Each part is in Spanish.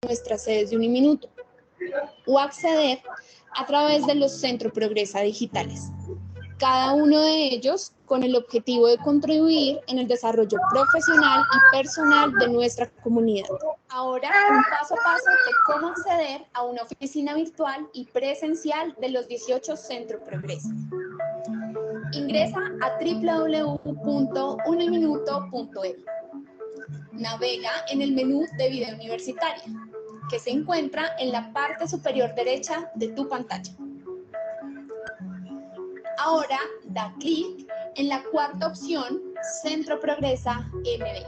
nuestras sedes de Uniminuto o acceder a través de los Centro Progresa digitales, cada uno de ellos con el objetivo de contribuir en el desarrollo profesional y personal de nuestra comunidad. Ahora, un paso a paso de cómo acceder a una oficina virtual y presencial de los 18 Centro Progresa. Ingresa a www.uniminuto.edu. Navega en el menú de Vida Universitaria, que se encuentra en la parte superior derecha de tu pantalla. Ahora da clic en la cuarta opción, Centro Progresa MD.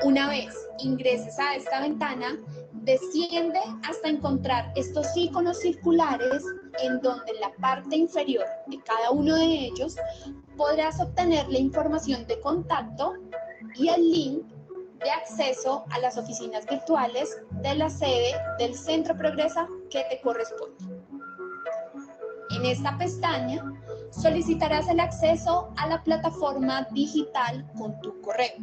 Una vez ingreses a esta ventana, desciende hasta encontrar estos iconos circulares en donde en la parte inferior de cada uno de ellos podrás obtener la información de contacto y el link de acceso a las oficinas virtuales de la sede del Centro Progresa que te corresponde. En esta pestaña solicitarás el acceso a la plataforma digital con tu correo.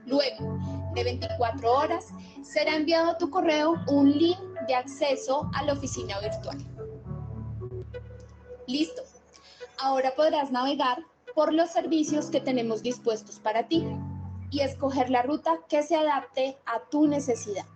Luego de 24 horas será enviado a tu correo un link de acceso a la oficina virtual. Listo. Ahora podrás navegar por los servicios que tenemos dispuestos para ti y escoger la ruta que se adapte a tu necesidad.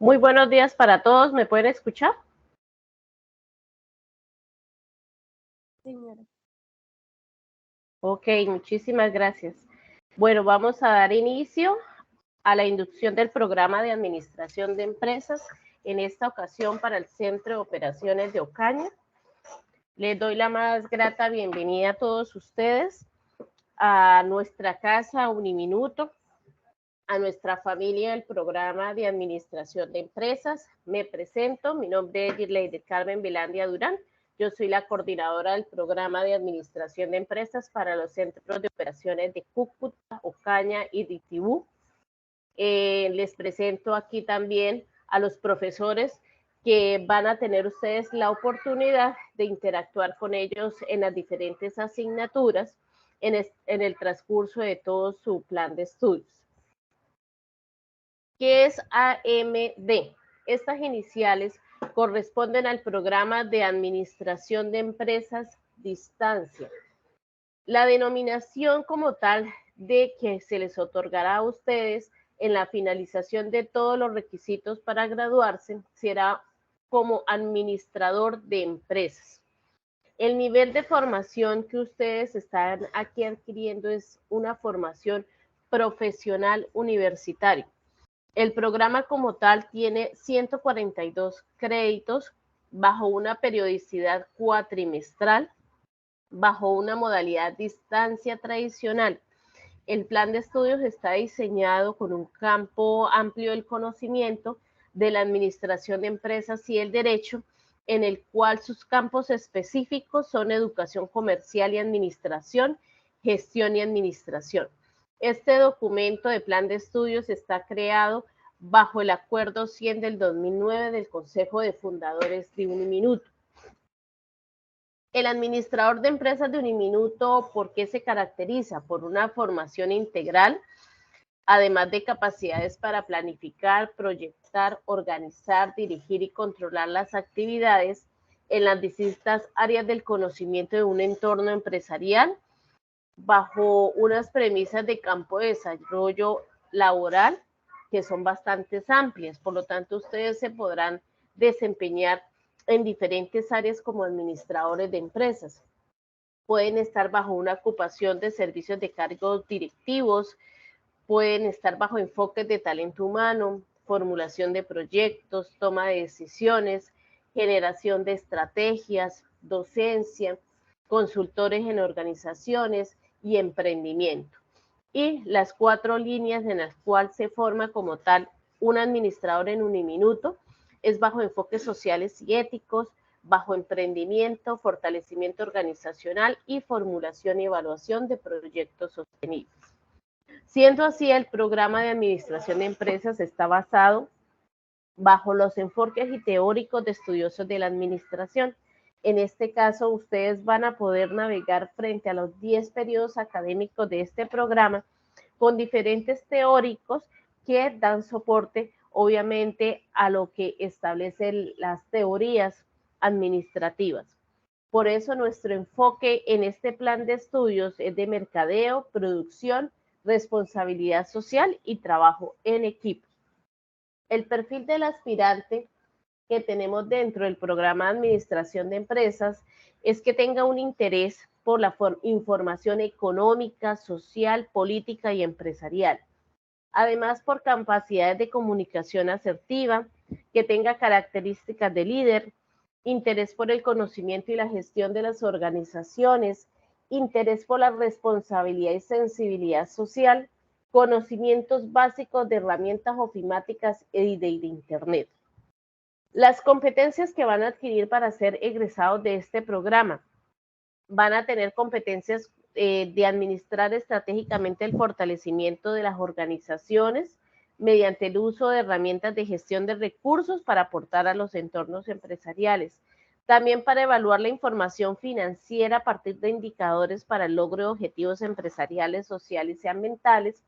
Muy buenos días para todos. ¿Me pueden escuchar? señora. Ok, muchísimas gracias. Bueno, vamos a dar inicio a la inducción del programa de administración de empresas, en esta ocasión para el Centro de Operaciones de Ocaña. Les doy la más grata bienvenida a todos ustedes, a nuestra casa Uniminuto, a nuestra familia del programa de administración de empresas. Me presento, mi nombre es Girley Carmen Vilandia Durán. Yo soy la coordinadora del programa de administración de empresas para los centros de operaciones de Cúcuta, Ocaña y Ditibú. Les presento aquí también a los profesores que van a tener ustedes la oportunidad de interactuar con ellos en las diferentes asignaturas en el transcurso de todo su plan de estudios. ¿Qué es AMD? Estas iniciales corresponden al programa de administración de empresas distancia. La denominación como tal de que se les otorgará a ustedes en la finalización de todos los requisitos para graduarse será como administrador de empresas. El nivel de formación que ustedes están aquí adquiriendo es una formación profesional universitaria. El programa como tal tiene 142 créditos bajo una periodicidad cuatrimestral, bajo una modalidad distancia tradicional. El plan de estudios está diseñado con un campo amplio del conocimiento de la administración de empresas y el derecho, en el cual sus campos específicos son educación comercial y administración, gestión y administración. Este documento de plan de estudios está creado bajo el Acuerdo 100 del 2009 del Consejo de Fundadores de Uniminuto. El administrador de empresas de Uniminuto, ¿por qué se caracteriza? Por una formación integral, además de capacidades para planificar, proyectar, organizar, dirigir y controlar las actividades en las distintas áreas del conocimiento de un entorno empresarial, bajo unas premisas de campo de desarrollo laboral que son bastante amplias. Por lo tanto, ustedes se podrán desempeñar en diferentes áreas como administradores de empresas. Pueden estar bajo una ocupación de servicios de cargos directivos, pueden estar bajo enfoques de talento humano, formulación de proyectos, toma de decisiones, generación de estrategias, docencia, consultores en organizaciones y emprendimiento. Y las 4 líneas en las cuales se forma como tal un administrador en Uniminuto es bajo enfoques sociales y éticos, bajo emprendimiento, fortalecimiento organizacional y formulación y evaluación de proyectos sostenibles. Siendo así, el programa de administración de empresas está basado bajo los enfoques y teóricos de estudiosos de la administración. En este caso, ustedes van a poder navegar frente a los 10 periodos académicos de este programa con diferentes teóricos que dan soporte, obviamente, a lo que establecen las teorías administrativas. Por eso nuestro enfoque en este plan de estudios es de mercadeo, producción, responsabilidad social y trabajo en equipo. El perfil del aspirante que tenemos dentro del programa de administración de empresas es que tenga un interés por la información económica, social, política y empresarial. Además, por capacidades de comunicación asertiva, que tenga características de líder, interés por el conocimiento y la gestión de las organizaciones, interés por la responsabilidad y sensibilidad social, conocimientos básicos de herramientas ofimáticas y de Internet. Las competencias que van a adquirir para ser egresados de este programa van a tener competencias de administrar estratégicamente el fortalecimiento de las organizaciones mediante el uso de herramientas de gestión de recursos para aportar a los entornos empresariales. También para evaluar la información financiera a partir de indicadores para el logro de objetivos empresariales, sociales y ambientales,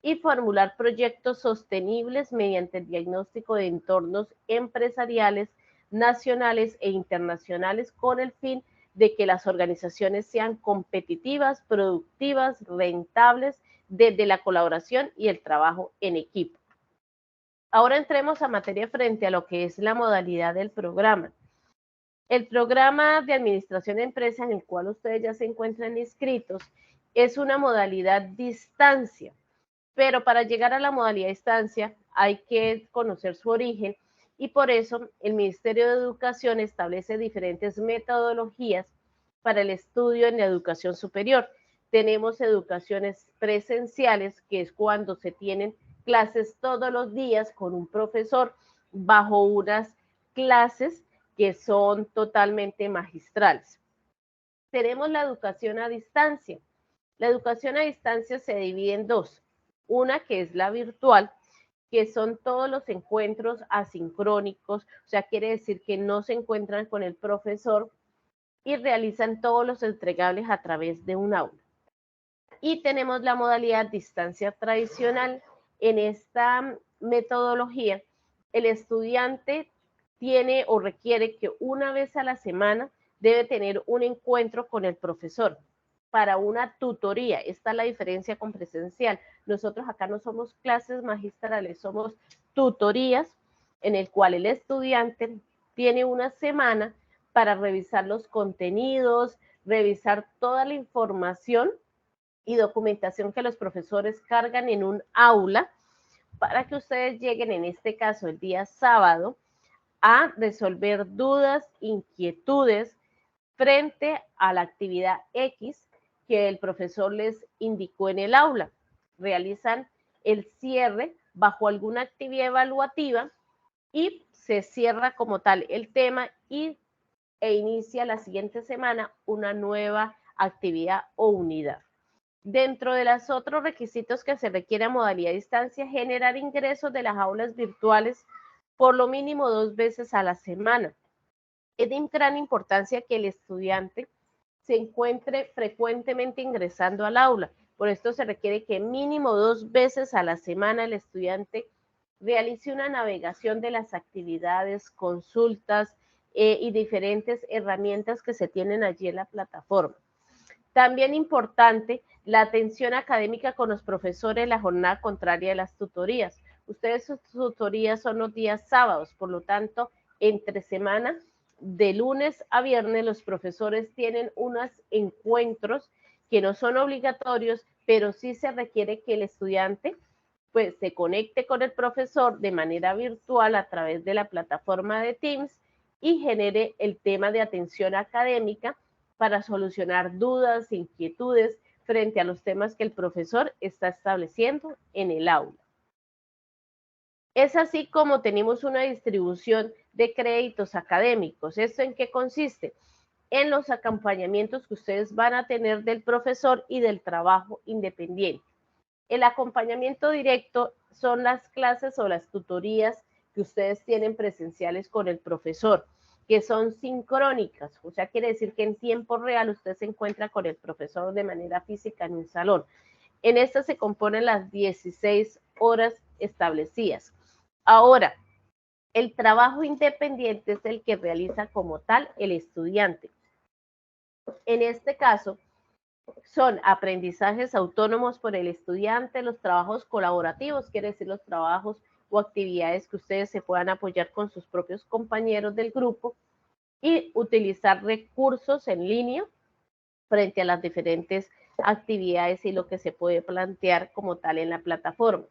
y formular proyectos sostenibles mediante el diagnóstico de entornos empresariales, nacionales e internacionales con el fin de que las organizaciones sean competitivas, productivas, rentables, desde la colaboración y el trabajo en equipo. Ahora entremos a materia frente a lo que es la modalidad del programa. El programa de administración de empresa en el cual ustedes ya se encuentran inscritos es una modalidad distancia, pero para llegar a la modalidad distancia hay que conocer su origen y por eso el Ministerio de Educación establece diferentes metodologías para el estudio en la educación superior. Tenemos educaciones presenciales, que es cuando se tienen clases todos los días con un profesor bajo unas clases que son totalmente magistrales. Tenemos la educación a distancia. La educación a distancia se divide en dos. Una que es la virtual, que son todos los encuentros asincrónicos, o sea, quiere decir que no se encuentran con el profesor y realizan todos los entregables a través de un aula. Y tenemos la modalidad distancia tradicional. En esta metodología, el estudiante tiene o requiere que una vez a la semana debe tener un encuentro con el profesor para una tutoría. Esta es la diferencia con presencial. Nosotros acá no somos clases magistrales, somos tutorías en el cual el estudiante tiene una semana para revisar los contenidos, revisar toda la información y documentación que los profesores cargan en un aula para que ustedes lleguen, en este caso el día sábado, a resolver dudas, inquietudes frente a la actividad X que el profesor les indicó en el aula. Realizan el cierre bajo alguna actividad evaluativa y se cierra como tal el tema e inicia la siguiente semana una nueva actividad o unidad. Dentro de los otros requisitos que se requiere a modalidad distancia, generar ingresos de las aulas virtuales por lo mínimo 2 veces a la semana. Es de gran importancia que el estudiante se encuentre frecuentemente ingresando al aula. Por esto se requiere que mínimo 2 veces a la semana el estudiante realice una navegación de las actividades, consultas y diferentes herramientas que se tienen allí en la plataforma. También importante la atención académica con los profesores en la jornada contraria de las tutorías. Ustedes sus tutorías son los días sábados, por lo tanto, entre semana, de lunes a viernes, los profesores tienen unos encuentros que no son obligatorios, pero sí se requiere que el estudiante pues se conecte con el profesor de manera virtual a través de la plataforma de Teams y genere el tema de atención académica para solucionar dudas, inquietudes frente a los temas que el profesor está estableciendo en el aula. Es así como tenemos una distribución de créditos académicos. ¿Esto en qué consiste? En los acompañamientos que ustedes van a tener del profesor y del trabajo independiente. El acompañamiento directo son las clases o las tutorías que ustedes tienen presenciales con el profesor, que son sincrónicas, o sea, quiere decir que en tiempo real usted se encuentra con el profesor de manera física en un salón. En esta se componen las 16 horas establecidas. Ahora, el trabajo independiente es el que realiza como tal el estudiante. En este caso, son aprendizajes autónomos por el estudiante, los trabajos colaborativos, quiere decir los trabajos o actividades que ustedes se puedan apoyar con sus propios compañeros del grupo y utilizar recursos en línea frente a las diferentes actividades y lo que se puede plantear como tal en la plataforma.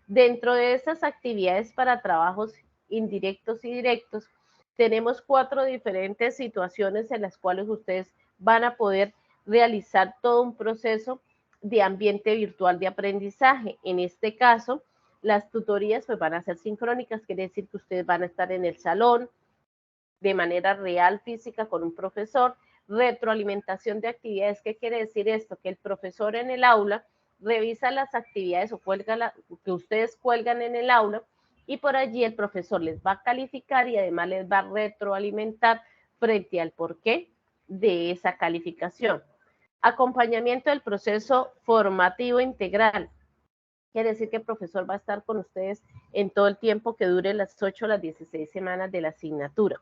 Dentro de esas actividades para trabajos indirectos y directos, tenemos 4 diferentes situaciones en las cuales ustedes van a poder realizar todo un proceso de ambiente virtual de aprendizaje. En este caso, las tutorías pues van a ser sincrónicas, quiere decir que ustedes van a estar en el salón de manera real, física, con un profesor. Retroalimentación de actividades, ¿qué quiere decir esto? Que el profesor en el aula revisa las actividades o que ustedes cuelgan en el aula y por allí el profesor les va a calificar y además les va a retroalimentar frente al porqué de esa calificación. Acompañamiento del proceso formativo integral. Quiere decir que el profesor va a estar con ustedes en todo el tiempo que dure las 8 o las 16 semanas de la asignatura.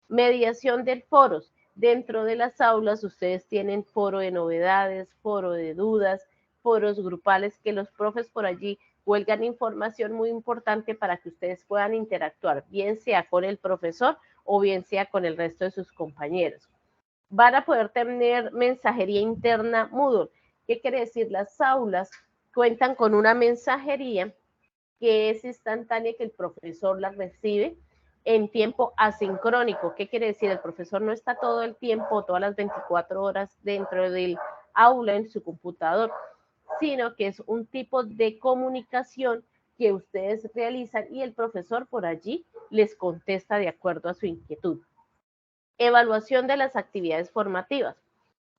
Mediación de foros. Dentro de las aulas ustedes tienen foro de novedades, foro de dudas, foros grupales que los profes por allí cuelgan información muy importante para que ustedes puedan interactuar, bien sea con el profesor o bien sea con el resto de sus compañeros. Van a poder tener mensajería interna Moodle. ¿Qué quiere decir? Las aulas cuentan con una mensajería que es instantánea, que el profesor la recibe en tiempo asincrónico. ¿Qué quiere decir? El profesor no está todo el tiempo, todas las 24 horas dentro del aula en su computador, sino que es un tipo de comunicación que ustedes realizan y el profesor por allí les contesta de acuerdo a su inquietud. Evaluación de las actividades formativas.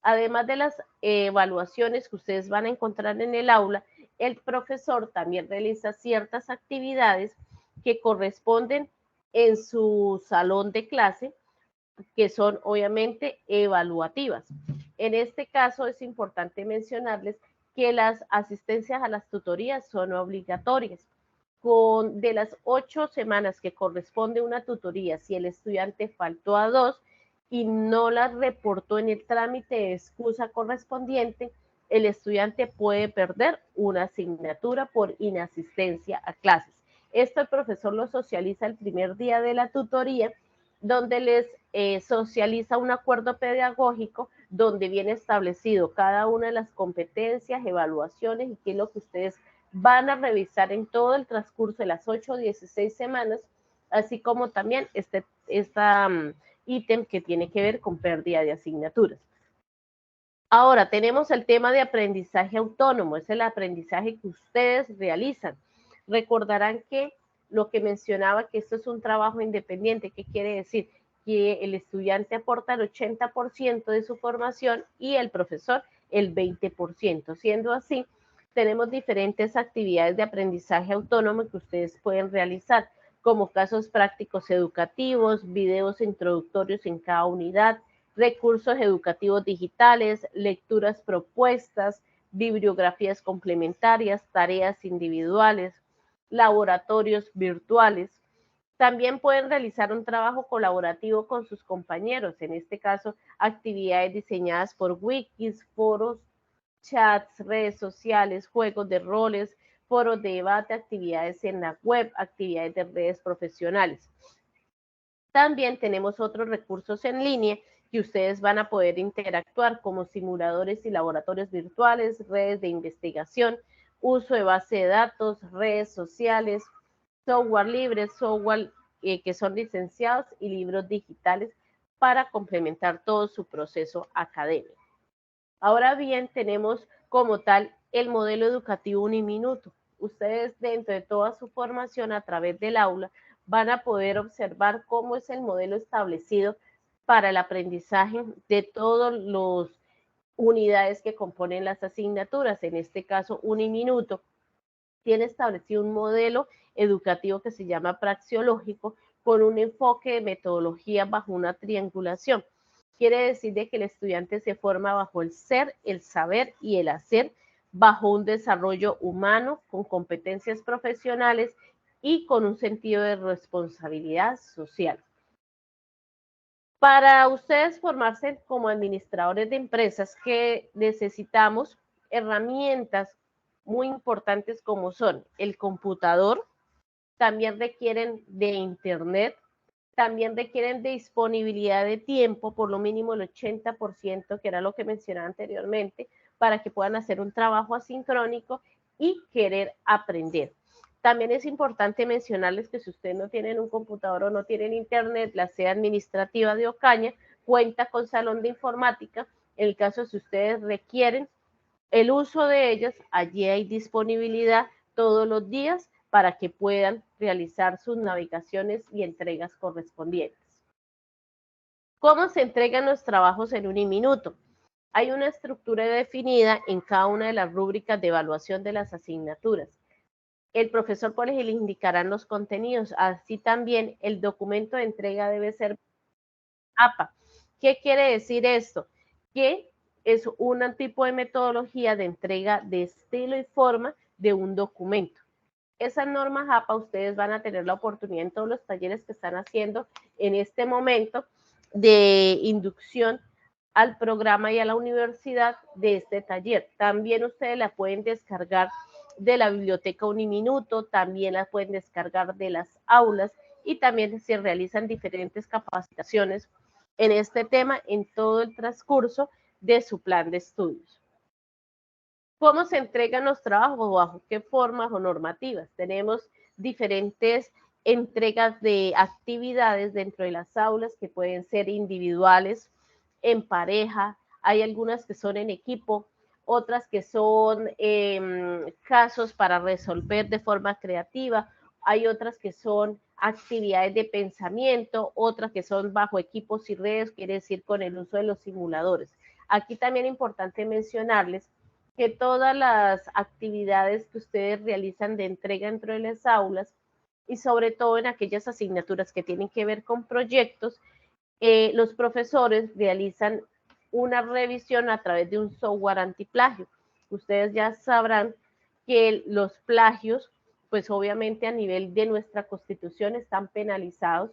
Además de las evaluaciones que ustedes van a encontrar en el aula, el profesor también realiza ciertas actividades que corresponden en su salón de clase, que son obviamente evaluativas. En este caso es importante mencionarles que las asistencias a las tutorías son obligatorias. De las 8 semanas que corresponde una tutoría, si el estudiante faltó a 2 y no las reportó en el trámite de excusa correspondiente, el estudiante puede perder una asignatura por inasistencia a clases. Esto el profesor lo socializa el primer día de la tutoría, donde les socializa un acuerdo pedagógico donde viene establecido cada una de las competencias, evaluaciones y qué es lo que ustedes van a revisar en todo el transcurso de las 8 o 16 semanas, así como también este ítem que tiene que ver con pérdida de asignaturas. Ahora tenemos el tema de aprendizaje autónomo, es el aprendizaje que ustedes realizan. Recordarán que lo que mencionaba, que esto es un trabajo independiente. ¿Qué quiere decir? Que el estudiante aporta el 80% de su formación y el profesor el 20%. Siendo así, tenemos diferentes actividades de aprendizaje autónomo que ustedes pueden realizar, como casos prácticos educativos, videos introductorios en cada unidad, recursos educativos digitales, lecturas propuestas, bibliografías complementarias, tareas individuales, laboratorios virtuales. También pueden realizar un trabajo colaborativo con sus compañeros, en este caso, actividades diseñadas por wikis, foros, chats, redes sociales, juegos de roles, foros de debate, actividades en la web, actividades de redes profesionales. También tenemos otros recursos en línea que ustedes van a poder interactuar, como simuladores y laboratorios virtuales, redes de investigación, uso de base de datos, redes sociales, software libre, software que son licenciados y libros digitales para complementar todo su proceso académico. Ahora bien, tenemos como tal el modelo educativo Uniminuto. Ustedes dentro de toda su formación a través del aula van a poder observar cómo es el modelo establecido para el aprendizaje de todas las unidades que componen las asignaturas. En este caso, Uniminuto tiene establecido un modelo educativo que se llama praxeológico con un enfoque de metodología bajo una triangulación. Quiere decir de que el estudiante se forma bajo el ser, el saber y el hacer, bajo un desarrollo humano con competencias profesionales y con un sentido de responsabilidad social. Para ustedes formarse como administradores de empresas, que necesitamos herramientas muy importantes como son el computador, también requieren de internet, también requieren de disponibilidad de tiempo, por lo mínimo el 80%, que era lo que mencionaba anteriormente, para que puedan hacer un trabajo asincrónico y querer aprender. También es importante mencionarles que si ustedes no tienen un computador o no tienen internet, la sede administrativa de Ocaña cuenta con salón de informática. En el caso si ustedes requieren el uso de ellas, allí hay disponibilidad todos los días para que puedan realizar sus navegaciones y entregas correspondientes. ¿Cómo se entregan los trabajos en Uniminuto? Hay una estructura definida en cada una de las rúbricas de evaluación de las asignaturas. El profesor por ejemplo le indicarán los contenidos, así también el documento de entrega debe ser APA. ¿Qué quiere decir esto? Que es un tipo de metodología de entrega de estilo y forma de un documento. Esas normas APA ustedes van a tener la oportunidad en todos los talleres que están haciendo en este momento de inducción al programa y a la universidad de este taller. También ustedes la pueden descargar de la biblioteca Uniminuto, también la pueden descargar de las aulas y también se realizan diferentes capacitaciones en este tema en todo el transcurso de su plan de estudios. ¿Cómo se entregan los trabajos? ¿Bajo qué formas o normativas? Tenemos diferentes entregas de actividades dentro de las aulas que pueden ser individuales, en pareja, hay algunas que son en equipo, otras que son casos para resolver de forma creativa, hay otras que son actividades de pensamiento, otras que son bajo equipos y redes, quiere decir con el uso de los simuladores. Aquí también es importante mencionarles que todas las actividades que ustedes realizan de entrega dentro de las aulas y sobre todo en aquellas asignaturas que tienen que ver con proyectos, los profesores realizan una revisión a través de un software antiplagio. Ustedes ya sabrán que los plagios, pues obviamente a nivel de nuestra Constitución están penalizados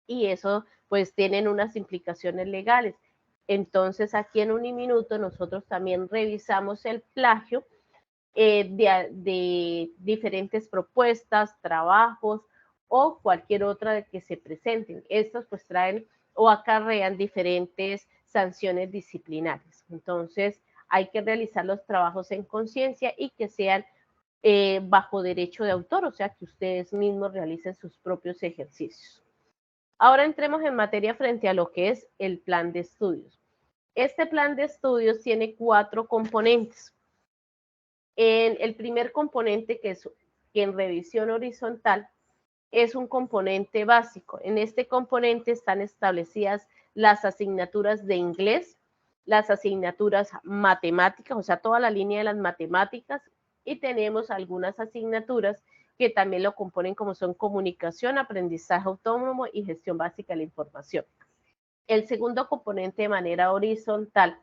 y eso pues tienen unas implicaciones legales. Entonces aquí en Uniminuto nosotros también revisamos el plagio de diferentes propuestas, trabajos o cualquier otra que se presenten. Estos pues traen o acarrean diferentes sanciones disciplinarias. Entonces hay que realizar los trabajos en conciencia y que sean bajo derecho de autor, o sea que ustedes mismos realicen sus propios ejercicios. Ahora entremos en materia frente a lo que es el plan de estudios. Este plan de estudios tiene 4 componentes. El primer componente, que en revisión horizontal, es un componente básico. En este componente están establecidas las asignaturas de inglés, las asignaturas matemáticas, o sea, toda la línea de las matemáticas, y tenemos algunas asignaturas que también lo componen, como son comunicación, aprendizaje autónomo y gestión básica de la información. El segundo componente de manera horizontal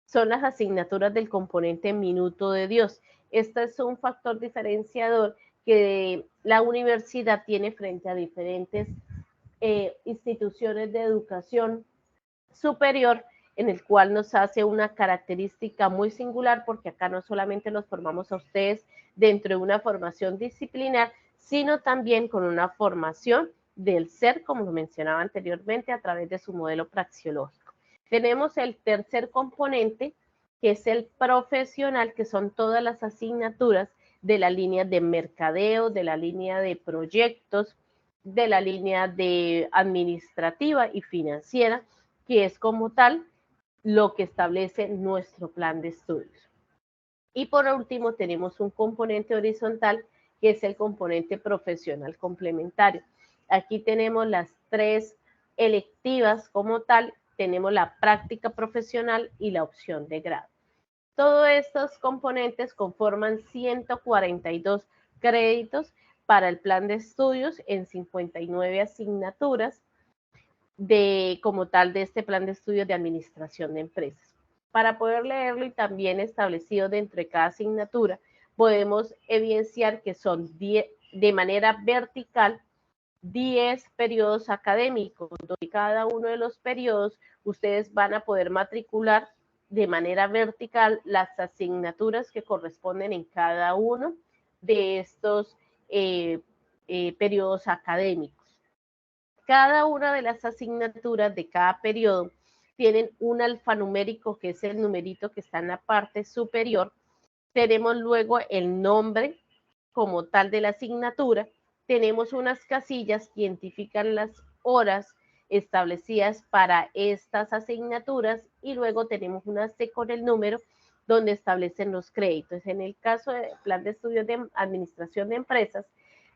son las asignaturas del componente Minuto de Dios. Este es un factor diferenciador que la universidad tiene frente a diferentes instituciones de educación superior, en el cual nos hace una característica muy singular, porque acá no solamente los formamos a ustedes dentro de una formación disciplinar, sino también con una formación del ser, como lo mencionaba anteriormente, a través de su modelo praxeológico. Tenemos el tercer componente, que es el profesional, que son todas las asignaturas de la línea de mercadeo, de la línea de proyectos, de la línea de administrativa y financiera, que es como tal lo que establece nuestro plan de estudios. Y por último tenemos un componente horizontal, que es el componente profesional complementario. Aquí tenemos las 3 electivas como tal, tenemos la práctica profesional y la opción de grado. Todos estos componentes conforman 142 créditos para el plan de estudios en 59 asignaturas como tal de este plan de estudios de administración de empresas. Para poder leerlo y también establecido dentro de cada asignatura, podemos evidenciar que son de manera vertical 10 periodos académicos, donde cada uno de los periodos ustedes van a poder matricular de manera vertical las asignaturas que corresponden en cada uno de estos periodos académicos. Cada una de las asignaturas de cada periodo tienen un alfanumérico, que es el numerito que está en la parte superior. Tenemos luego el nombre como tal de la asignatura. Tenemos unas casillas que identifican las horas establecidas para estas asignaturas y luego tenemos una C con el número donde establecen los créditos. En el caso del plan de estudios de administración de empresas,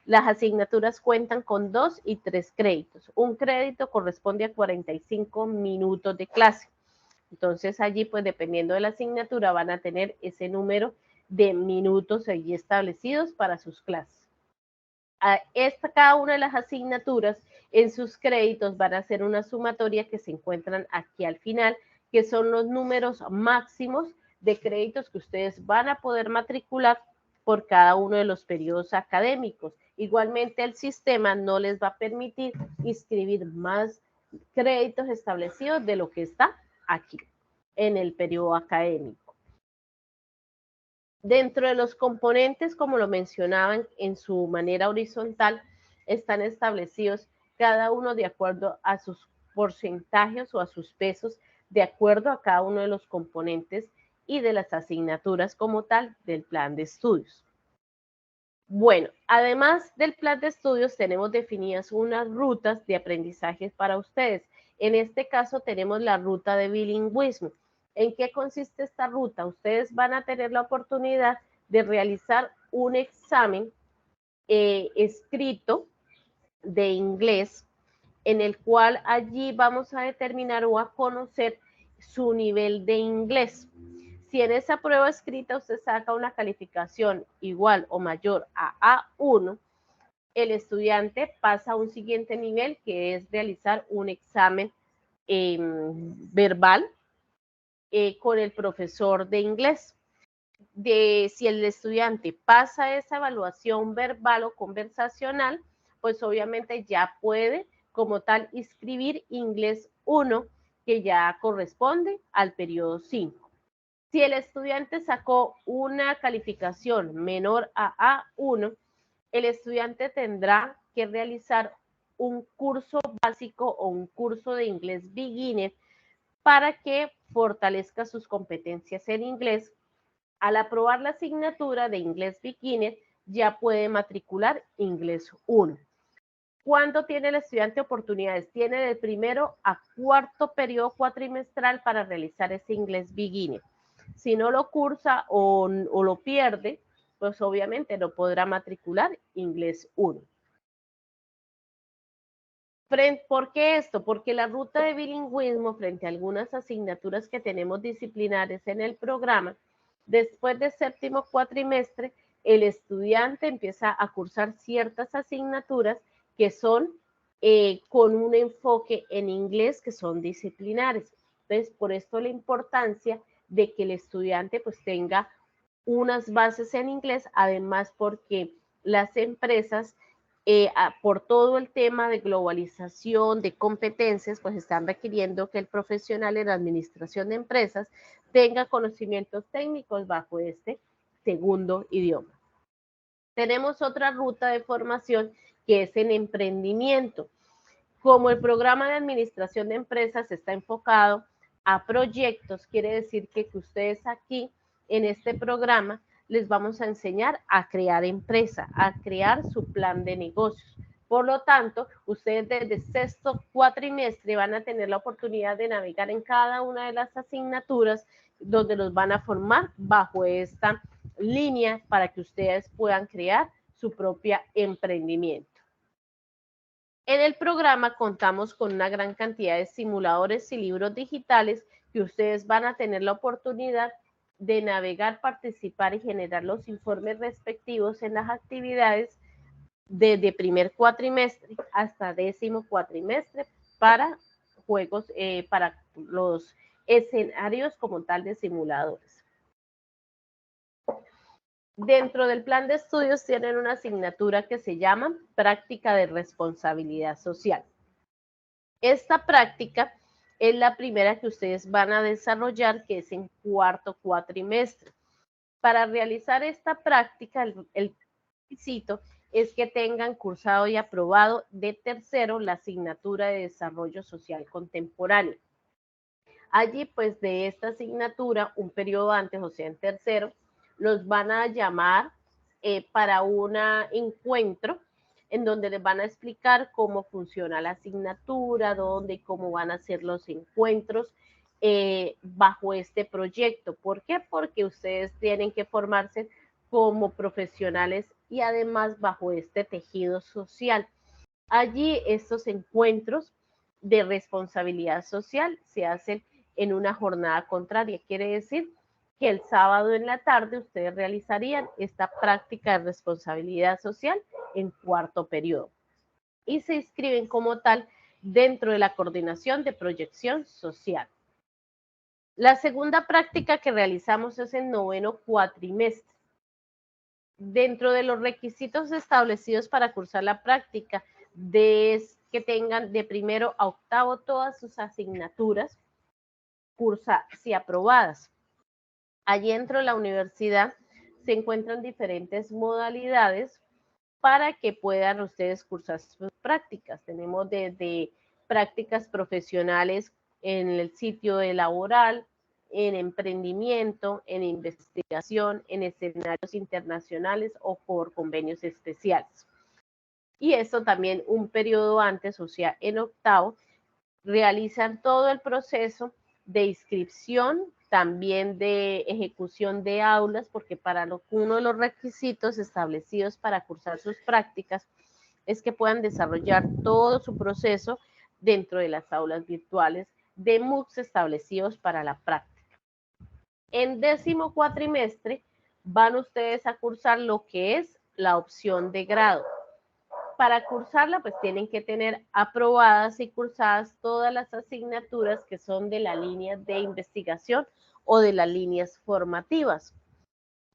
las asignaturas cuentan con 2 y 3 créditos. Un crédito corresponde a 45 minutos de clase. Entonces allí, pues dependiendo de la asignatura, van a tener ese número de minutos allí establecidos para sus clases. Cada una de las asignaturas en sus créditos van a ser una sumatoria que se encuentran aquí al final, que son los números máximos de créditos que ustedes van a poder matricular por cada uno de los periodos académicos. Igualmente el sistema no les va a permitir inscribir más créditos establecidos de lo que está aquí en el periodo académico. Dentro de los componentes, como lo mencionaban en su manera horizontal, están establecidos cada uno de acuerdo a sus porcentajes o a sus pesos, de acuerdo a cada uno de los componentes y de las asignaturas como tal del plan de estudios. Bueno, además del plan de estudios, tenemos definidas unas rutas de aprendizaje para ustedes. En este caso, tenemos la ruta de bilingüismo. ¿En qué consiste esta ruta? Ustedes van a tener la oportunidad de realizar un examen escrito de inglés, en el cual allí vamos a determinar o a conocer su nivel de inglés. Si en esa prueba escrita usted saca una calificación igual o mayor a A1, el estudiante pasa a un siguiente nivel, que es realizar un examen verbal con el profesor de inglés. Si el estudiante pasa esa evaluación verbal o conversacional, pues obviamente ya puede como tal inscribir inglés 1, que ya corresponde al periodo 5. Si el estudiante sacó una calificación menor a A1, el estudiante tendrá que realizar un curso básico o un curso de inglés beginner para que fortalezca sus competencias en inglés. Al aprobar la asignatura de inglés beginner, ya puede matricular inglés 1. ¿Cuándo tiene el estudiante oportunidades? Tiene de primero a cuarto periodo cuatrimestral para realizar ese inglés beginner. Si no lo cursa o lo pierde, pues obviamente no podrá matricular inglés 1. ¿Por qué esto? Porque la ruta de bilingüismo, frente a algunas asignaturas que tenemos disciplinares en el programa, después del séptimo cuatrimestre, el estudiante empieza a cursar ciertas asignaturas que son con un enfoque en inglés, que son disciplinares. Entonces, por esto la importancia de que el estudiante pues tenga unas bases en inglés, además porque las empresas por todo el tema de globalización, de competencias, pues están requiriendo que el profesional en administración de empresas tenga conocimientos técnicos bajo este segundo idioma. Tenemos otra ruta de formación que es en emprendimiento. Como el programa de administración de empresas está enfocado a proyectos, quiere decir que ustedes aquí en este programa les vamos a enseñar a crear empresa, a crear su plan de negocios. Por lo tanto, ustedes desde sexto cuatrimestre van a tener la oportunidad de navegar en cada una de las asignaturas donde los van a formar bajo esta línea para que ustedes puedan crear su propio emprendimiento. En el programa contamos con una gran cantidad de simuladores y libros digitales que ustedes van a tener la oportunidad de navegar, participar y generar los informes respectivos en las actividades desde primer cuatrimestre hasta décimo cuatrimestre para juegos, para los escenarios como tal de simuladores. Dentro del plan de estudios tienen una asignatura que se llama Práctica de Responsabilidad Social. Esta práctica es la primera que ustedes van a desarrollar, que es en cuarto cuatrimestre. Para realizar esta práctica, el requisito es que tengan cursado y aprobado de tercero la asignatura de Desarrollo Social Contemporáneo. Allí, pues, de esta asignatura, un periodo antes, o sea, en tercero, los van a llamar para un encuentro en donde les van a explicar cómo funciona la asignatura, dónde y cómo van a ser los encuentros bajo este proyecto. ¿Por qué? Porque ustedes tienen que formarse como profesionales y además bajo este tejido social. Allí estos encuentros de responsabilidad social se hacen en una jornada contraria. Quiere decir que el sábado en la tarde ustedes realizarían esta práctica de responsabilidad social en cuarto periodo y se inscriben como tal dentro de la coordinación de proyección social. La segunda práctica que realizamos es en noveno cuatrimestre. Dentro de los requisitos establecidos para cursar la práctica, es que tengan de primero a octavo todas sus asignaturas cursadas y aprobadas. Allí dentro de la universidad se encuentran diferentes modalidades para que puedan ustedes cursar sus prácticas. Tenemos desde prácticas profesionales en el sitio de laboral, en emprendimiento, en investigación, en escenarios internacionales o por convenios especiales. Y esto también un periodo antes, o sea, en octavo, realizan todo el proceso de inscripción, también de ejecución de aulas, porque uno de los requisitos establecidos para cursar sus prácticas es que puedan desarrollar todo su proceso dentro de las aulas virtuales de MOOCs establecidos para la práctica. En 10º cuatrimestre van ustedes a cursar lo que es la opción de grado. Para cursarla, pues tienen que tener aprobadas y cursadas todas las asignaturas que son de la línea de investigación o de las líneas formativas,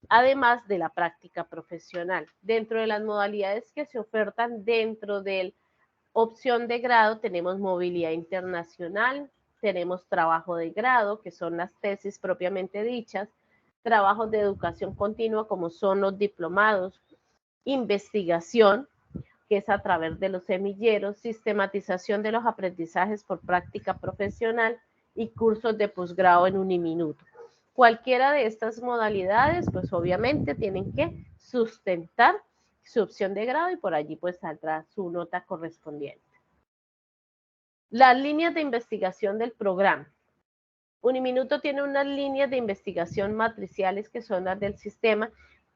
además de la práctica profesional. Dentro de las modalidades que se ofertan dentro de opción de grado, tenemos movilidad internacional, tenemos trabajo de grado, que son las tesis propiamente dichas, trabajos de educación continua, como son los diplomados, investigación, que es a través de los semilleros, sistematización de los aprendizajes por práctica profesional y cursos de posgrado en Uniminuto. Cualquiera de estas modalidades, pues obviamente tienen que sustentar su opción de grado y por allí pues saldrá su nota correspondiente. Las líneas de investigación del programa. Uniminuto tiene unas líneas de investigación matriciales que son las del sistema,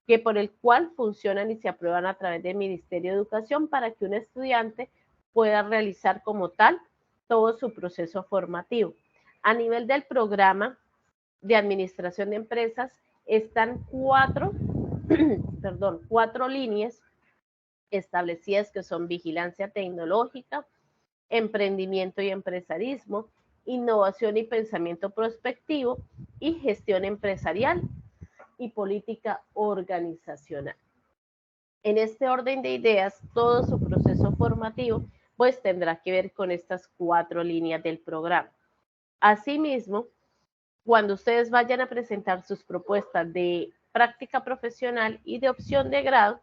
que por el cual funcionan y se aprueban a través del Ministerio de Educación para que un estudiante pueda realizar como tal todo su proceso formativo. A nivel del programa de administración de empresas están cuatro líneas establecidas que son vigilancia tecnológica, emprendimiento y empresarismo, innovación y pensamiento prospectivo y gestión empresarial y política organizacional. En este orden de ideas, todo su proceso formativo pues tendrá que ver con estas 4 líneas del programa. Asimismo, cuando ustedes vayan a presentar sus propuestas de práctica profesional y de opción de grado,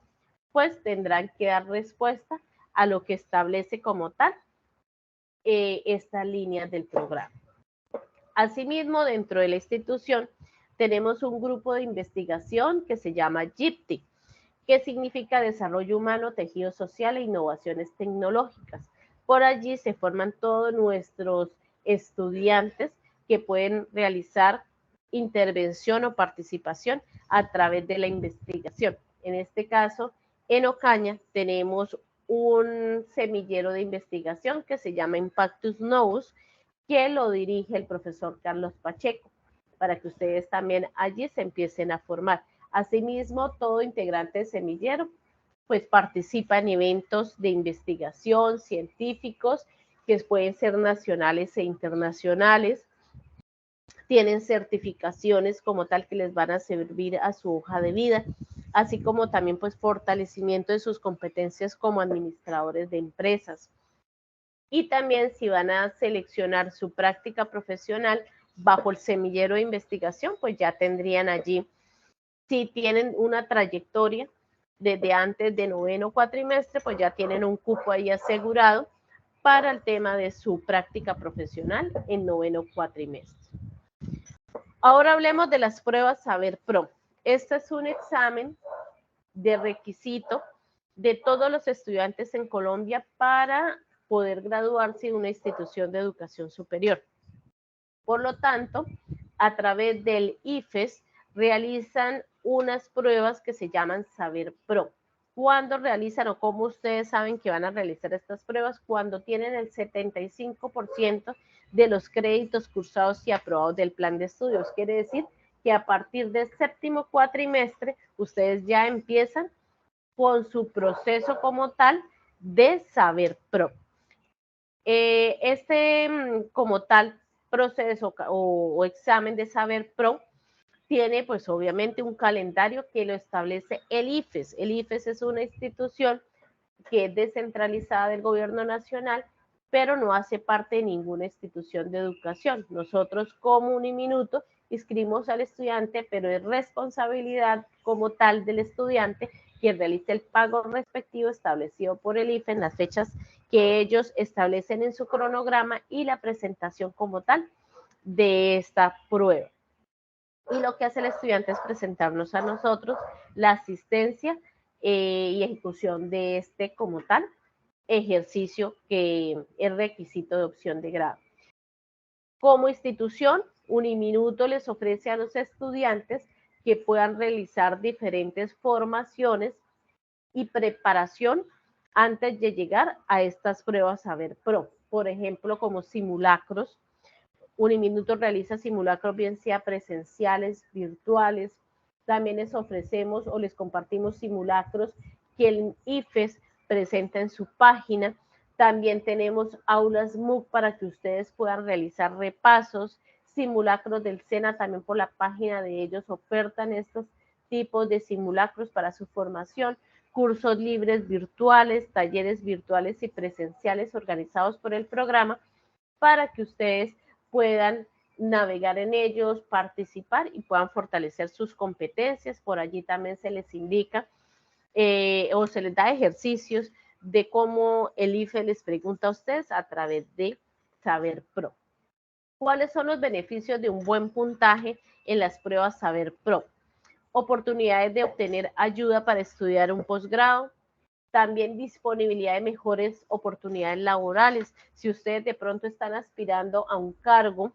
pues tendrán que dar respuesta a lo que establece como tal estas líneas del programa. Asimismo, dentro de la institución tenemos un grupo de investigación que se llama GIPTI, que significa Desarrollo Humano, Tejido Social e Innovaciones Tecnológicas. Por allí se forman todos nuestros estudiantes que pueden realizar intervención o participación a través de la investigación. En este caso, en Ocaña tenemos un semillero de investigación que se llama Impactus Novus, que lo dirige el profesor Carlos Pacheco, para que ustedes también allí se empiecen a formar. Asimismo, todo integrante de semillero pues participa en eventos de investigación científicos que pueden ser nacionales e internacionales. Tienen certificaciones como tal que les van a servir a su hoja de vida, así como también pues fortalecimiento de sus competencias como administradores de empresas. Y también si van a seleccionar su práctica profesional bajo el semillero de investigación, pues ya tendrían allí, si tienen una trayectoria desde antes de 9º cuatrimestre, pues ya tienen un cupo ahí asegurado para el tema de su práctica profesional en 9º cuatrimestre. Ahora hablemos de las pruebas Saber Pro. Este es un examen de requisito de todos los estudiantes en Colombia para poder graduarse en una institución de educación superior. Por lo tanto, a través del IFES realizan unas pruebas que se llaman Saber Pro. ¿Cuándo realizan o cómo ustedes saben que van a realizar estas pruebas? Cuando tienen el 75% de los créditos cursados y aprobados del plan de estudios. Quiere decir que a partir del 7º cuatrimestre ustedes ya empiezan con su proceso como tal de Saber Pro. Como tal proceso o examen de Saber Pro tiene pues obviamente un calendario que lo establece el IFES. El IFES es una institución que es descentralizada del gobierno nacional, pero no hace parte de ninguna institución de educación. Nosotros como Uniminuto inscribimos al estudiante, pero es responsabilidad como tal del estudiante que realice el pago respectivo establecido por el IFE en las fechas que ellos establecen en su cronograma y la presentación como tal de esta prueba. Y lo que hace el estudiante es presentarnos a nosotros la asistencia y ejecución de este como tal ejercicio que es requisito de opción de grado. Como institución, Uniminuto les ofrece a los estudiantes que puedan realizar diferentes formaciones y preparación antes de llegar a estas pruebas Saber Pro. Por ejemplo, como simulacros. Uniminuto realiza simulacros bien sea presenciales, virtuales. También les ofrecemos o les compartimos simulacros que el IFES presenta en su página. También tenemos aulas MOOC para que ustedes puedan realizar repasos, simulacros del SENA, también por la página de ellos ofertan estos tipos de simulacros para su formación, cursos libres virtuales, talleres virtuales y presenciales organizados por el programa para que ustedes puedan navegar en ellos, participar y puedan fortalecer sus competencias. Por allí también se les indica o se les da ejercicios de cómo el IFE les pregunta a ustedes a través de Saber Pro. ¿Cuáles son los beneficios de un buen puntaje en las pruebas Saber Pro? Oportunidades de obtener ayuda para estudiar un posgrado, también disponibilidad de mejores oportunidades laborales. Si ustedes de pronto están aspirando a un cargo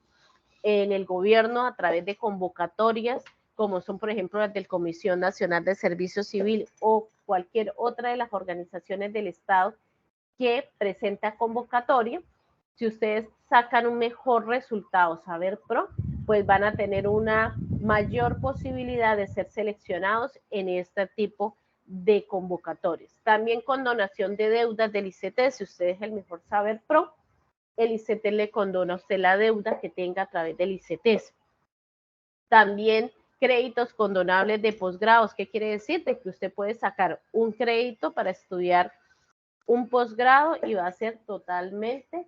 en el gobierno a través de convocatorias, como son por ejemplo las del Comisión Nacional de Servicio Civil o cualquier otra de las organizaciones del Estado que presenta convocatoria, si ustedes sacan un mejor resultado Saber Pro, pues van a tener una mayor posibilidad de ser seleccionados en este tipo de convocatorias. También con donación de deudas del ICT, si usted es el mejor Saber Pro, el ICT le condona a usted la deuda que tenga a través del ICT. También créditos condonables de posgrados. ¿Qué quiere decir? De que usted puede sacar un crédito para estudiar un posgrado y va a ser totalmente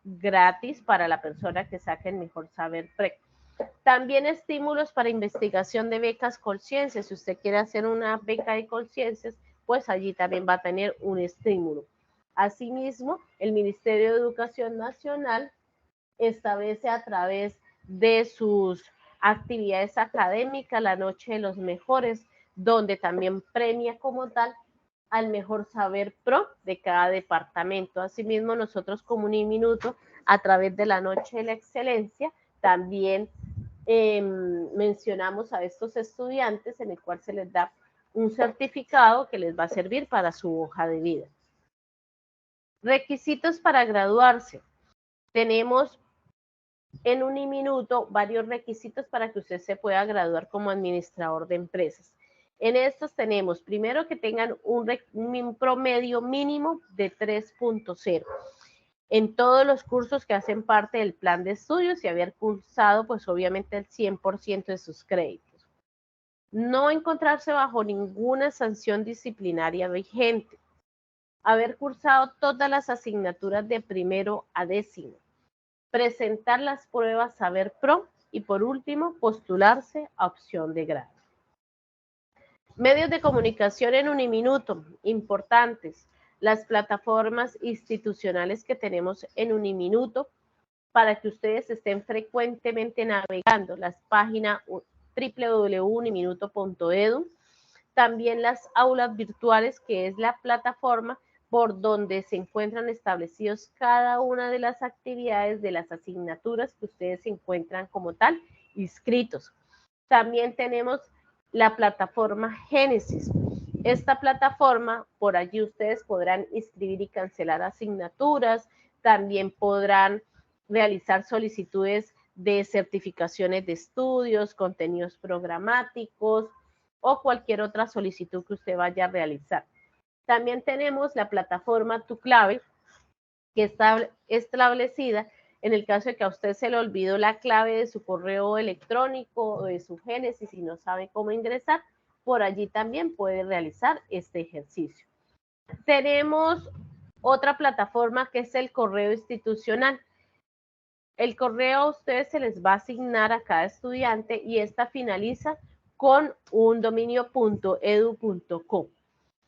gratis para la persona que saque el mejor Saber Pro. También estímulos para investigación de becas Colciencias. Si usted quiere hacer una beca de Colciencias, pues allí también va a tener un estímulo. Asimismo, el Ministerio de Educación Nacional establece a través de sus actividades académicas la Noche de los Mejores, donde también premia como tal al mejor Saber Pro de cada departamento. Asimismo, nosotros como Uniminuto, a través de la Noche de la Excelencia, también mencionamos a estos estudiantes en el cual se les da un certificado que les va a servir para su hoja de vida. Requisitos para graduarse. Tenemos en Uniminuto varios requisitos para que usted se pueda graduar como administrador de empresas. En estos tenemos, primero, que tengan un promedio mínimo de 3.0 en todos los cursos que hacen parte del plan de estudios y haber cursado, pues obviamente, el 100% de sus créditos. No encontrarse bajo ninguna sanción disciplinaria vigente. Haber cursado todas las asignaturas de primero a décimo. Presentar las pruebas Saber Pro y, por último, postularse a opción de grado. Medios de comunicación en Uniminuto, importantes. Las plataformas institucionales que tenemos en Uniminuto para que ustedes estén frecuentemente navegando, las páginas www.uniminuto.edu, también las aulas virtuales, que es la plataforma por donde se encuentran establecidos cada una de las actividades de las asignaturas que ustedes se encuentran como tal inscritos. También tenemos la plataforma Génesis. Esta plataforma, por allí ustedes podrán inscribir y cancelar asignaturas, también podrán realizar solicitudes de certificaciones de estudios, contenidos programáticos o cualquier otra solicitud que usted vaya a realizar. También tenemos la plataforma Tu Clave, que está establecida en el caso de que a usted se le olvidó la clave de su correo electrónico o de su Génesis y no sabe cómo ingresar, por allí también puede realizar este ejercicio. Tenemos otra plataforma que es el correo institucional. El correo a ustedes se les va a asignar a cada estudiante y esta finaliza con un dominio .edu.co.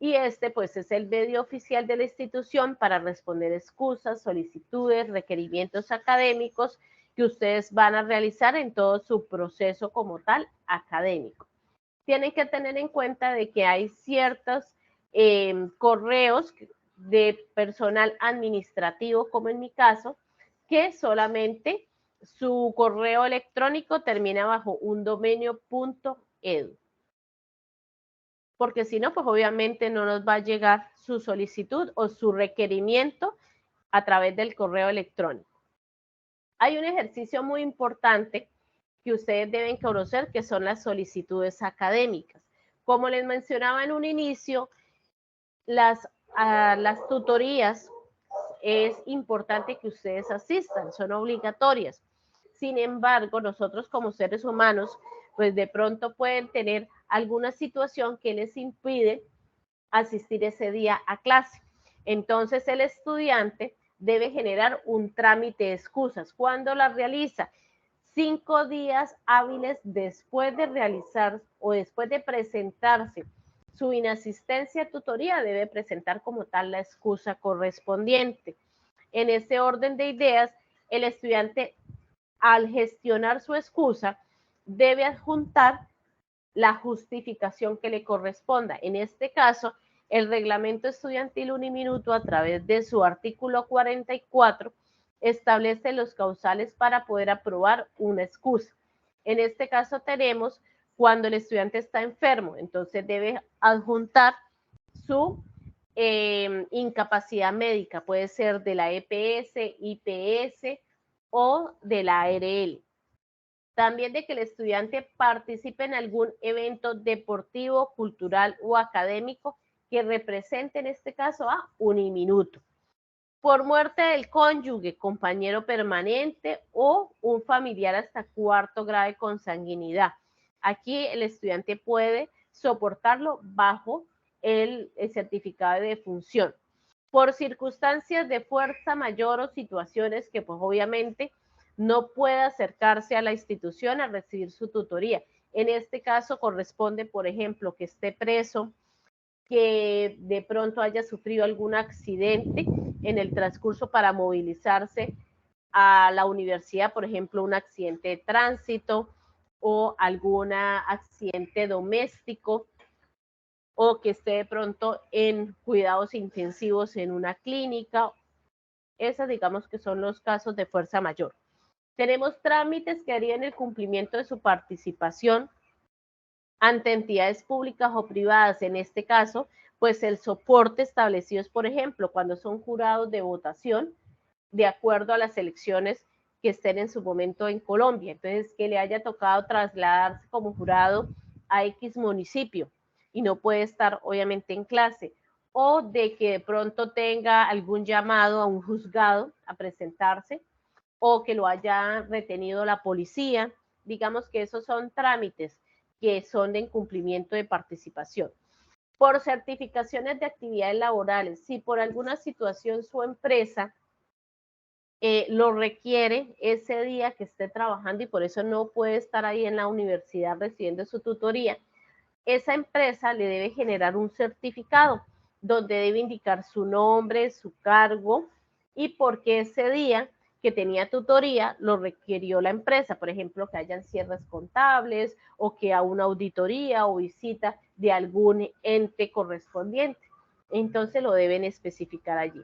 y este pues es el medio oficial de la institución para responder excusas, solicitudes, requerimientos académicos que ustedes van a realizar en todo su proceso como tal académico. Tienen que tener en cuenta de que hay ciertos correos de personal administrativo, como en mi caso, que solamente su correo electrónico termina bajo un dominio.edu. Porque si no, pues obviamente no nos va a llegar su solicitud o su requerimiento a través del correo electrónico. Hay un ejercicio muy importante que ustedes deben conocer, que son las solicitudes académicas. Como les mencionaba en un inicio, las tutorías es importante que ustedes asistan, son obligatorias. Sin embargo, nosotros como seres humanos, pues de pronto pueden tener alguna situación que les impide asistir ese día a clase. Entonces, el estudiante debe generar un trámite de excusas. ¿Cuándo la realiza? 5 días hábiles después de realizar o después de presentarse su inasistencia a tutoría, debe presentar como tal la excusa correspondiente. En ese orden de ideas, el estudiante, al gestionar su excusa, debe adjuntar la justificación que le corresponda. En este caso, el reglamento estudiantil Uniminuto, a través de su artículo 44, establece los causales para poder aprobar una excusa. En este caso tenemos cuando el estudiante está enfermo, entonces debe adjuntar su incapacidad médica, puede ser de la EPS, IPS o de la ARL. También de que el estudiante participe en algún evento deportivo, cultural o académico que represente en este caso a Uniminuto. Por muerte del cónyuge, compañero permanente o un familiar hasta 4º grado de consanguinidad. Aquí el estudiante puede soportarlo bajo el certificado de defunción. Por circunstancias de fuerza mayor o situaciones que pues obviamente no pueda acercarse a la institución a recibir su tutoría. En este caso corresponde, por ejemplo, que esté preso, que de pronto haya sufrido algún accidente en el transcurso para movilizarse a la universidad, por ejemplo, un accidente de tránsito o algún accidente doméstico, o que esté de pronto en cuidados intensivos en una clínica. Esas digamos que son los casos de fuerza mayor. Tenemos trámites que harían el cumplimiento de su participación ante entidades públicas o privadas. En este caso, pues el soporte establecido es, por ejemplo, cuando son jurados de votación, de acuerdo a las elecciones que estén en su momento en Colombia. Entonces, que le haya tocado trasladarse como jurado a X municipio y no puede estar, obviamente, en clase. O de que de pronto tenga algún llamado a un juzgado a presentarse, o que lo haya retenido la policía. Digamos que esos son trámites que son de incumplimiento de participación. Por certificaciones de actividades laborales, si por alguna situación su empresa lo requiere ese día que esté trabajando y por eso no puede estar ahí en la universidad recibiendo su tutoría, esa empresa le debe generar un certificado donde debe indicar su nombre, su cargo y por qué ese día que tenía tutoría lo requirió la empresa, por ejemplo, que hayan cierres contables o que a una auditoría o visita de algún ente correspondiente. Entonces lo deben especificar allí.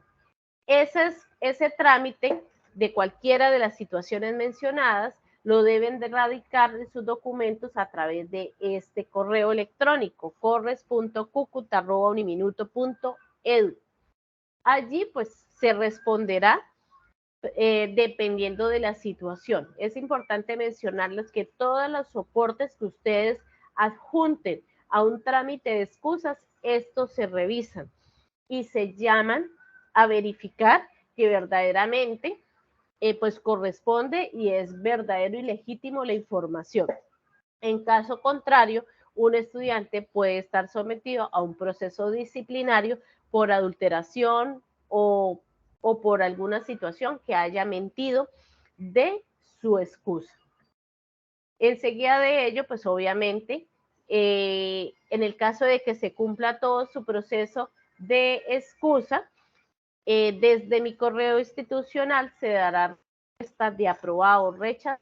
Ese trámite de cualquiera de las situaciones mencionadas lo deben de radicar en sus documentos a través de este correo electrónico, corres.cucut@uniminuto.edu. Allí pues se responderá dependiendo de la situación. Es importante mencionarles que todos los soportes que ustedes adjunten a un trámite de excusas, estos se revisan y se llaman a verificar que verdaderamente pues corresponde y es verdadero y legítimo la información. En caso contrario, un estudiante puede estar sometido a un proceso disciplinario por adulteración o por alguna situación que haya mentido de su excusa. Enseguida de ello, pues obviamente en el caso de que se cumpla todo su proceso de excusa, desde mi correo institucional se dará respuesta de aprobado o rechazado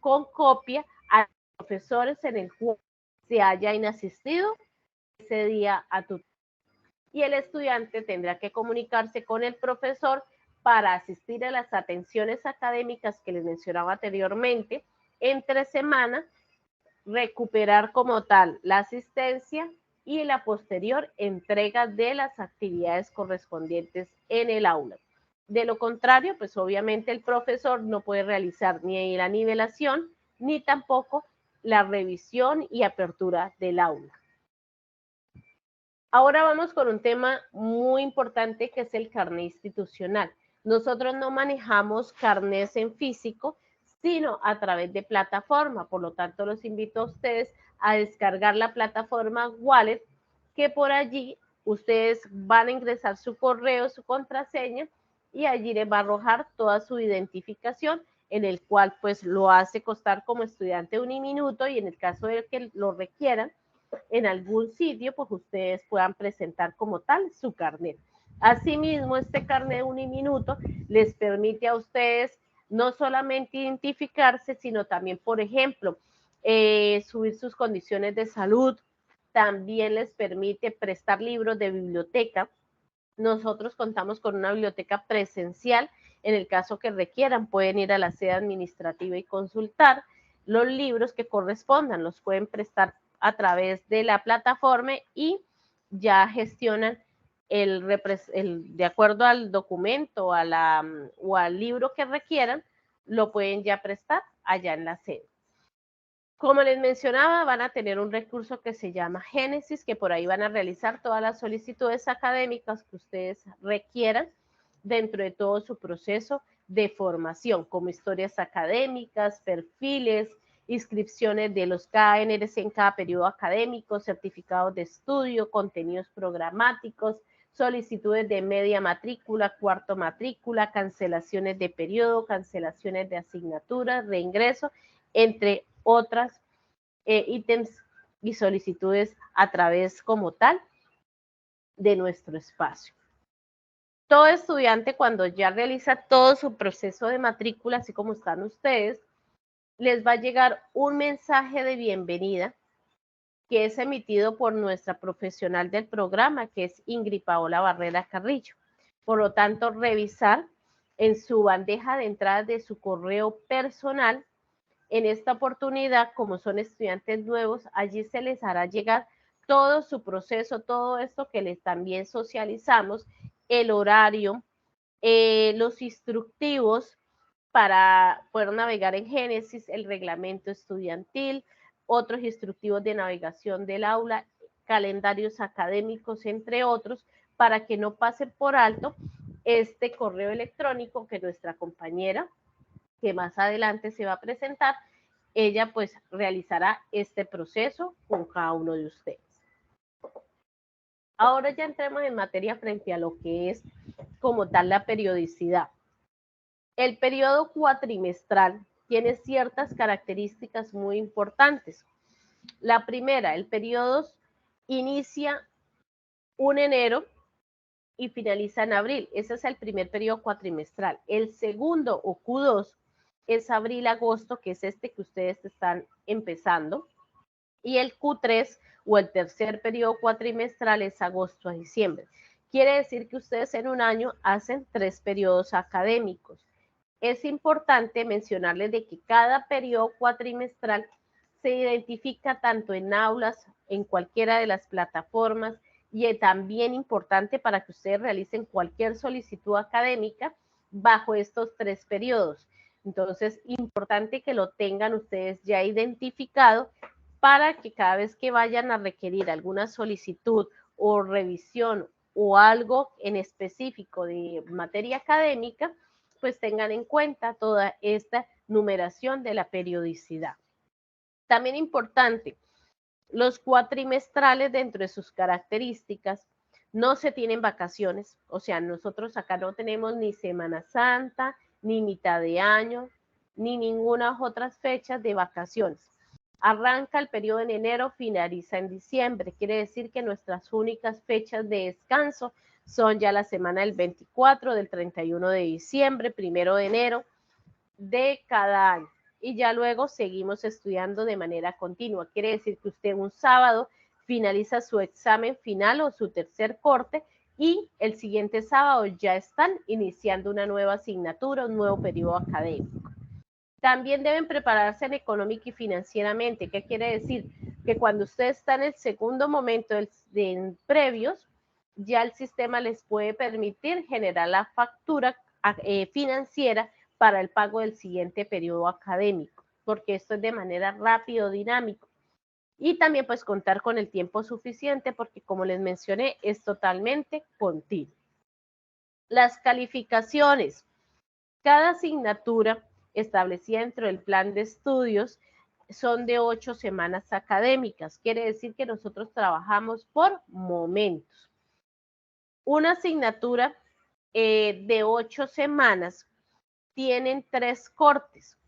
con copia a los profesores en el cual se haya inasistido ese día a tu. Y el estudiante tendrá que comunicarse con el profesor para asistir a las atenciones académicas que les mencionaba anteriormente entre semana, recuperar como tal la asistencia y la posterior entrega de las actividades correspondientes en el aula. De lo contrario, pues obviamente el profesor no puede realizar ni la nivelación ni tampoco la revisión y apertura del aula. Ahora vamos con un tema muy importante que es el carné institucional. Nosotros no manejamos carnés en físico, sino a través de plataforma. Por lo tanto, los invito a ustedes a descargar la plataforma Wallet, que por allí ustedes van a ingresar su correo, su contraseña, y allí les va a arrojar toda su identificación, en el cual pues lo hace constar como estudiante uniminuto, y en el caso de que lo requieran en algún sitio, pues ustedes puedan presentar como tal su carnet. Asimismo, este carnet uniminuto les permite a ustedes no solamente identificarse, sino también, por ejemplo, subir sus condiciones de salud. También les permite prestar libros de biblioteca. Nosotros contamos con una biblioteca presencial. En el caso que requieran, pueden ir a la sede administrativa y consultar los libros que correspondan. Los pueden prestar a través de la plataforma y ya gestionan de acuerdo al documento o al libro que requieran, lo pueden ya prestar allá en la sede. Como les mencionaba, van a tener un recurso que se llama Génesis, que por ahí van a realizar todas las solicitudes académicas que ustedes requieran dentro de todo su proceso de formación, como historias académicas, perfiles, inscripciones de los KNRC en cada periodo académico, certificados de estudio, contenidos programáticos, solicitudes de media matrícula, cuarto matrícula, cancelaciones de periodo, cancelaciones de asignaturas, reingreso, entre otras ítems y solicitudes a través como tal de nuestro espacio. Todo estudiante, cuando ya realiza todo su proceso de matrícula, así como están ustedes, les va a llegar un mensaje de bienvenida que es emitido por nuestra profesional del programa, que es Ingrid Paola Barrera Carrillo. Por lo tanto, revisar en su bandeja de entrada de su correo personal. En esta oportunidad, como son estudiantes nuevos, allí se les hará llegar todo su proceso, todo esto que les también socializamos, el horario, los instructivos para poder navegar en Génesis, el reglamento estudiantil, otros instructivos de navegación del aula, calendarios académicos, entre otros, para que no pasen por alto este correo electrónico que nuestra compañera, que más adelante se va a presentar, ella pues realizará este proceso con cada uno de ustedes. Ahora ya entremos en materia frente a lo que es como tal la periodicidad. El periodo cuatrimestral tiene ciertas características muy importantes. La primera, el periodo inicia en enero y finaliza en abril. Ese es el primer periodo cuatrimestral. El segundo, o Q2, es abril-agosto, que es este que ustedes están empezando. Y el Q3, o el tercer periodo cuatrimestral, es agosto a diciembre. Quiere decir que ustedes en un año hacen 3 periodos académicos. Es importante mencionarles de que cada periodo cuatrimestral se identifica tanto en aulas, en cualquiera de las plataformas, y es también importante para que ustedes realicen cualquier solicitud académica bajo estos 3 periodos. Entonces, importante que lo tengan ustedes ya identificado para que cada vez que vayan a requerir alguna solicitud o revisión o algo en específico de materia académica, pues tengan en cuenta toda esta numeración de la periodicidad. También importante, los cuatrimestrales dentro de sus características no se tienen vacaciones, o sea, nosotros acá no tenemos ni Semana Santa, ni mitad de año, ni ninguna otras fechas de vacaciones. Arranca el periodo en enero, finaliza en diciembre. Quiere decir que nuestras únicas fechas de descanso son ya la semana del 24, del 31 de diciembre, 1 de enero de cada año. Y ya luego seguimos estudiando de manera continua. Quiere decir que usted un sábado finaliza su examen final o su tercer corte y el siguiente sábado ya están iniciando una nueva asignatura, un nuevo periodo académico. También deben prepararse económica y financieramente. ¿Qué quiere decir? Que cuando usted está en el segundo momento de previos, ya el sistema les puede permitir generar la factura financiera para el pago del siguiente periodo académico, porque esto es de manera rápido, dinámico. Y también pues contar con el tiempo suficiente, porque como les mencioné, es totalmente continuo. Las calificaciones. Cada asignatura establecida dentro del plan de estudios son de 8 semanas académicas. Quiere decir que nosotros trabajamos por momentos. Una asignatura de 8 semanas tienen 3 cortes.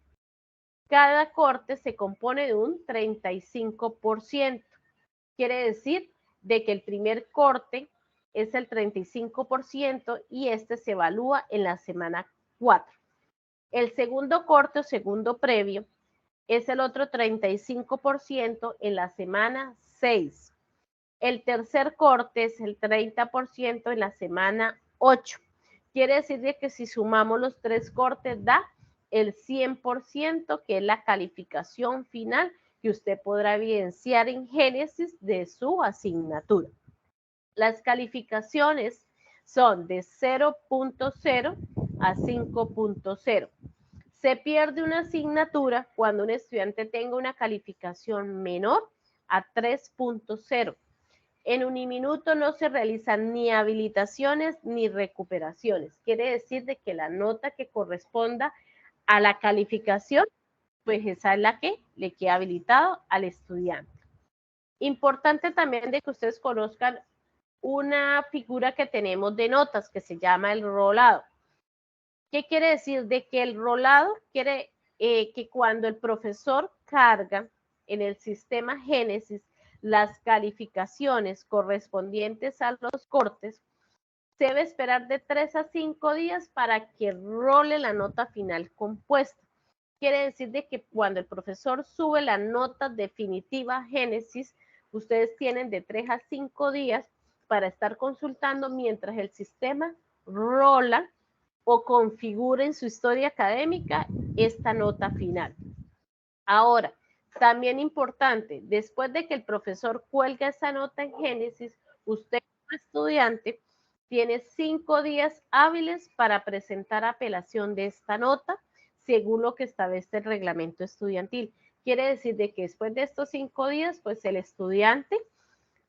Cada corte se compone de un 35%. Quiere decir de que el primer corte es el 35% y este se evalúa en la semana 4. El segundo corte o segundo previo es el otro 35% en la semana 6. El tercer corte es el 30% en la semana 8. Quiere decir que si sumamos los 3 cortes da el 100%, que es la calificación final que usted podrá evidenciar en Génesis de su asignatura. Las calificaciones son de 0.0 a 5.0. Se pierde una asignatura cuando un estudiante tenga una calificación menor a 3.0. En Uniminuto no se realizan ni habilitaciones ni recuperaciones. Quiere decir de que la nota que corresponda a la calificación, pues esa es la que le queda habilitado al estudiante. Importante también de que ustedes conozcan una figura que tenemos de notas que se llama el rolado. ¿Qué quiere decir? De que el rolado quiere que cuando el profesor carga en el sistema Génesis las calificaciones correspondientes a los cortes, se debe esperar de 3 a 5 días para que role la nota final compuesta. Quiere decir de que cuando el profesor sube la nota definitiva Génesis, ustedes tienen de 3 a 5 días para estar consultando mientras el sistema rola o configura en su historia académica esta nota final. Ahora, también importante, después de que el profesor cuelga esa nota en Génesis, usted como estudiante tiene 5 días hábiles para presentar apelación de esta nota, según lo que establece el reglamento estudiantil. Quiere decir de que después de estos 5 días, pues el estudiante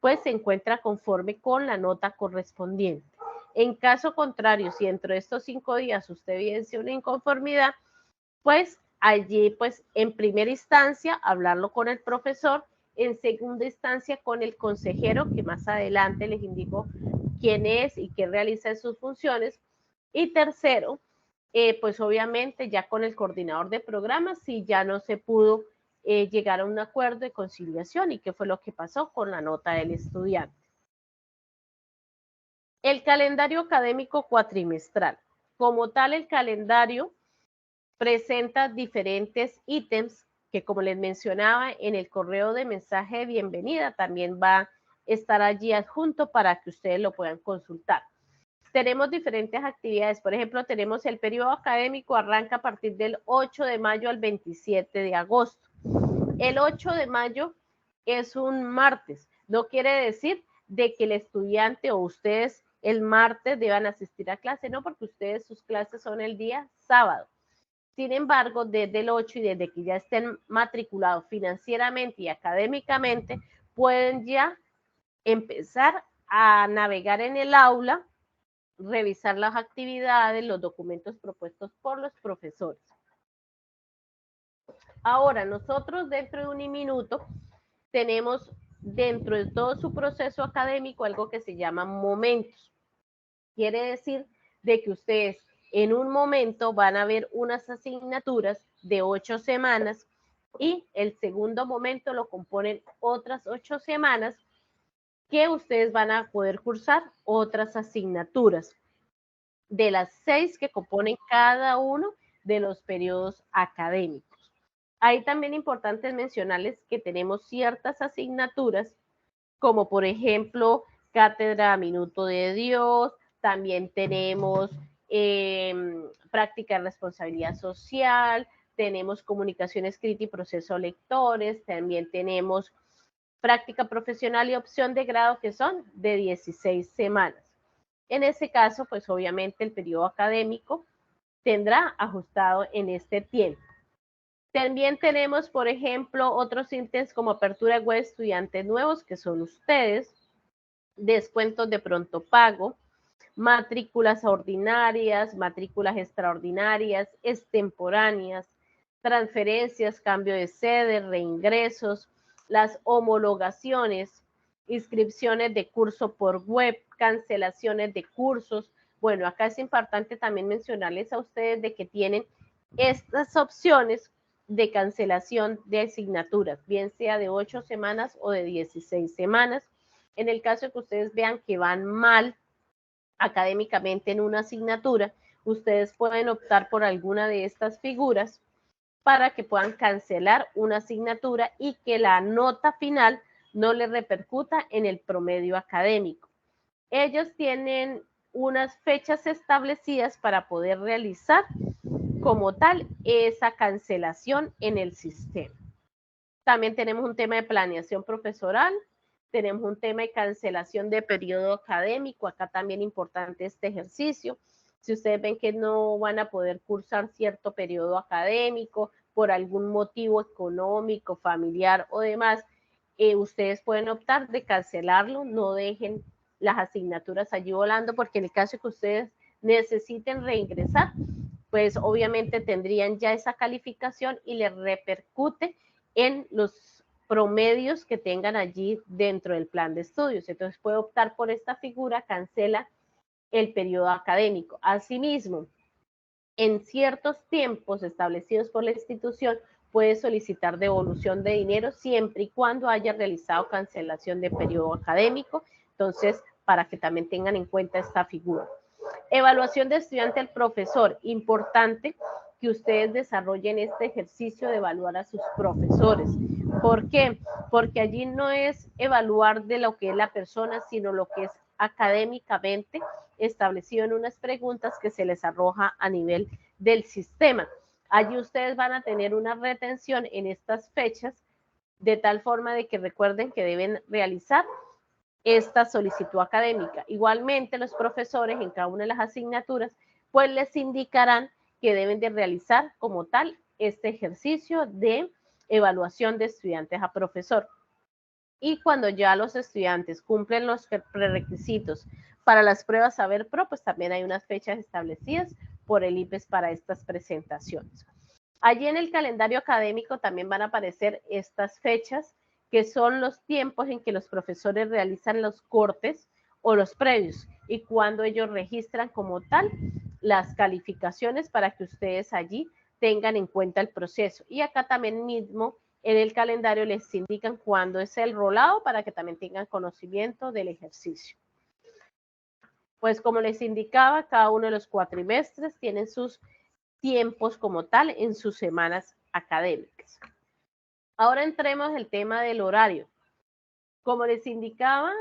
pues se encuentra conforme con la nota correspondiente. En caso contrario, si dentro de estos 5 días usted evidencia una inconformidad, pues allí, pues en primera instancia, hablarlo con el profesor, en segunda instancia con el consejero, que más adelante les indico quién es y qué realiza sus funciones, y tercero, pues obviamente ya con el coordinador de programas, si ya no se pudo llegar a un acuerdo de conciliación y qué fue lo que pasó con la nota del estudiante. El calendario académico cuatrimestral. Como tal, el calendario presenta diferentes ítems que, como les mencionaba, en el correo de mensaje de bienvenida también va a estar allí adjunto para que ustedes lo puedan consultar. Tenemos diferentes actividades. Por ejemplo, tenemos el periodo académico, arranca a partir del 8 de mayo al 27 de agosto. El 8 de mayo es un martes. No quiere decir de que el estudiante o ustedes el martes deban asistir a clase, no, porque ustedes sus clases son el día sábado. Sin embargo, desde el 8 y desde que ya estén matriculados financieramente y académicamente, pueden ya empezar a navegar en el aula, revisar las actividades, los documentos propuestos por los profesores. Ahora, nosotros dentro de Uniminuto tenemos dentro de todo su proceso académico algo que se llama momentos. Quiere decir de que ustedes en un momento van a ver unas asignaturas de 8 semanas Y el segundo momento lo componen otras 8 semanas que ustedes van a poder cursar otras asignaturas de las 6 que componen cada uno de los periodos académicos. Ahí también importante mencionarles que tenemos ciertas asignaturas, como por ejemplo, Cátedra Minuto de Dios, también tenemos práctica de responsabilidad social, tenemos comunicación escrita y proceso lectores, también tenemos práctica profesional y opción de grado que son de 16 semanas. En ese caso, pues obviamente el periodo académico tendrá ajustado en este tiempo. También tenemos, por ejemplo, otros ítems como apertura web estudiantes nuevos, que son ustedes, descuentos de pronto pago, matrículas ordinarias, matrículas extraordinarias, extemporáneas, transferencias, cambio de sede, reingresos, las homologaciones, inscripciones de curso por web, cancelaciones de cursos. Bueno, acá es importante también mencionarles a ustedes de que tienen estas opciones de cancelación de asignaturas, bien sea de 8 semanas o de 16 semanas. En el caso de que ustedes vean que van mal académicamente en una asignatura, ustedes pueden optar por alguna de estas figuras para que puedan cancelar una asignatura y que la nota final no le repercuta en el promedio académico. Ellos tienen unas fechas establecidas para poder realizar como tal esa cancelación en el sistema. También tenemos un tema de planeación profesoral, tenemos un tema de cancelación de periodo académico, acá también importante este ejercicio. Si ustedes ven que no van a poder cursar cierto periodo académico por algún motivo económico, familiar o demás, ustedes pueden optar de cancelarlo, no dejen las asignaturas allí volando, porque en el caso de que ustedes necesiten reingresar, pues obviamente tendrían ya esa calificación y les repercute en los promedios que tengan allí dentro del plan de estudios. Entonces puede optar por esta figura, cancela el periodo académico. Asimismo, en ciertos tiempos establecidos por la institución, puede solicitar devolución de dinero siempre y cuando haya realizado cancelación de periodo académico. Entonces, para que también tengan en cuenta esta figura. Evaluación de estudiante al profesor. Importante que ustedes desarrollen este ejercicio de evaluar a sus profesores. ¿Por qué? Porque allí no es evaluar de lo que es la persona, sino lo que es académicamente establecido en unas preguntas que se les arroja a nivel del sistema. Allí ustedes van a tener una retención en estas fechas, de tal forma de que recuerden que deben realizar esta solicitud académica. Igualmente, los profesores en cada una de las asignaturas, pues les indicarán que deben de realizar como tal este ejercicio de evaluación de estudiantes a profesor. Y cuando ya los estudiantes cumplen los prerequisitos para las pruebas Saber Pro, pues también hay unas fechas establecidas por el IPES para estas presentaciones. Allí en el calendario académico también van a aparecer estas fechas, que son los tiempos en que los profesores realizan los cortes o los previos y cuando ellos registran como tal las calificaciones para que ustedes allí tengan en cuenta el proceso. Y acá también mismo en el calendario les indican cuándo es el rolado para que también tengan conocimiento del ejercicio. Pues como les indicaba, cada uno de los cuatrimestres tienen sus tiempos como tal en sus semanas académicas. Ahora entremos en el tema del horario. Como les indicaba,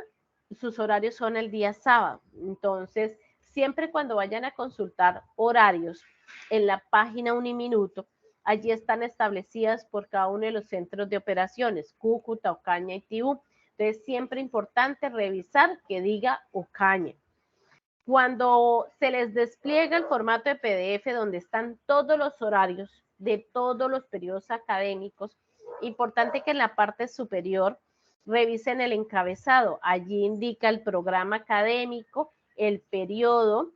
sus horarios son el día sábado. Entonces, siempre cuando vayan a consultar horarios en la página Uniminuto, allí están establecidas por cada uno de los centros de operaciones, Cúcuta, Ocaña y Tibú. Entonces, siempre importante revisar que diga Ocaña. Cuando se les despliega el formato de PDF donde están todos los horarios de todos los periodos académicos, importante que en la parte superior revisen el encabezado. Allí indica el programa académico, el periodo,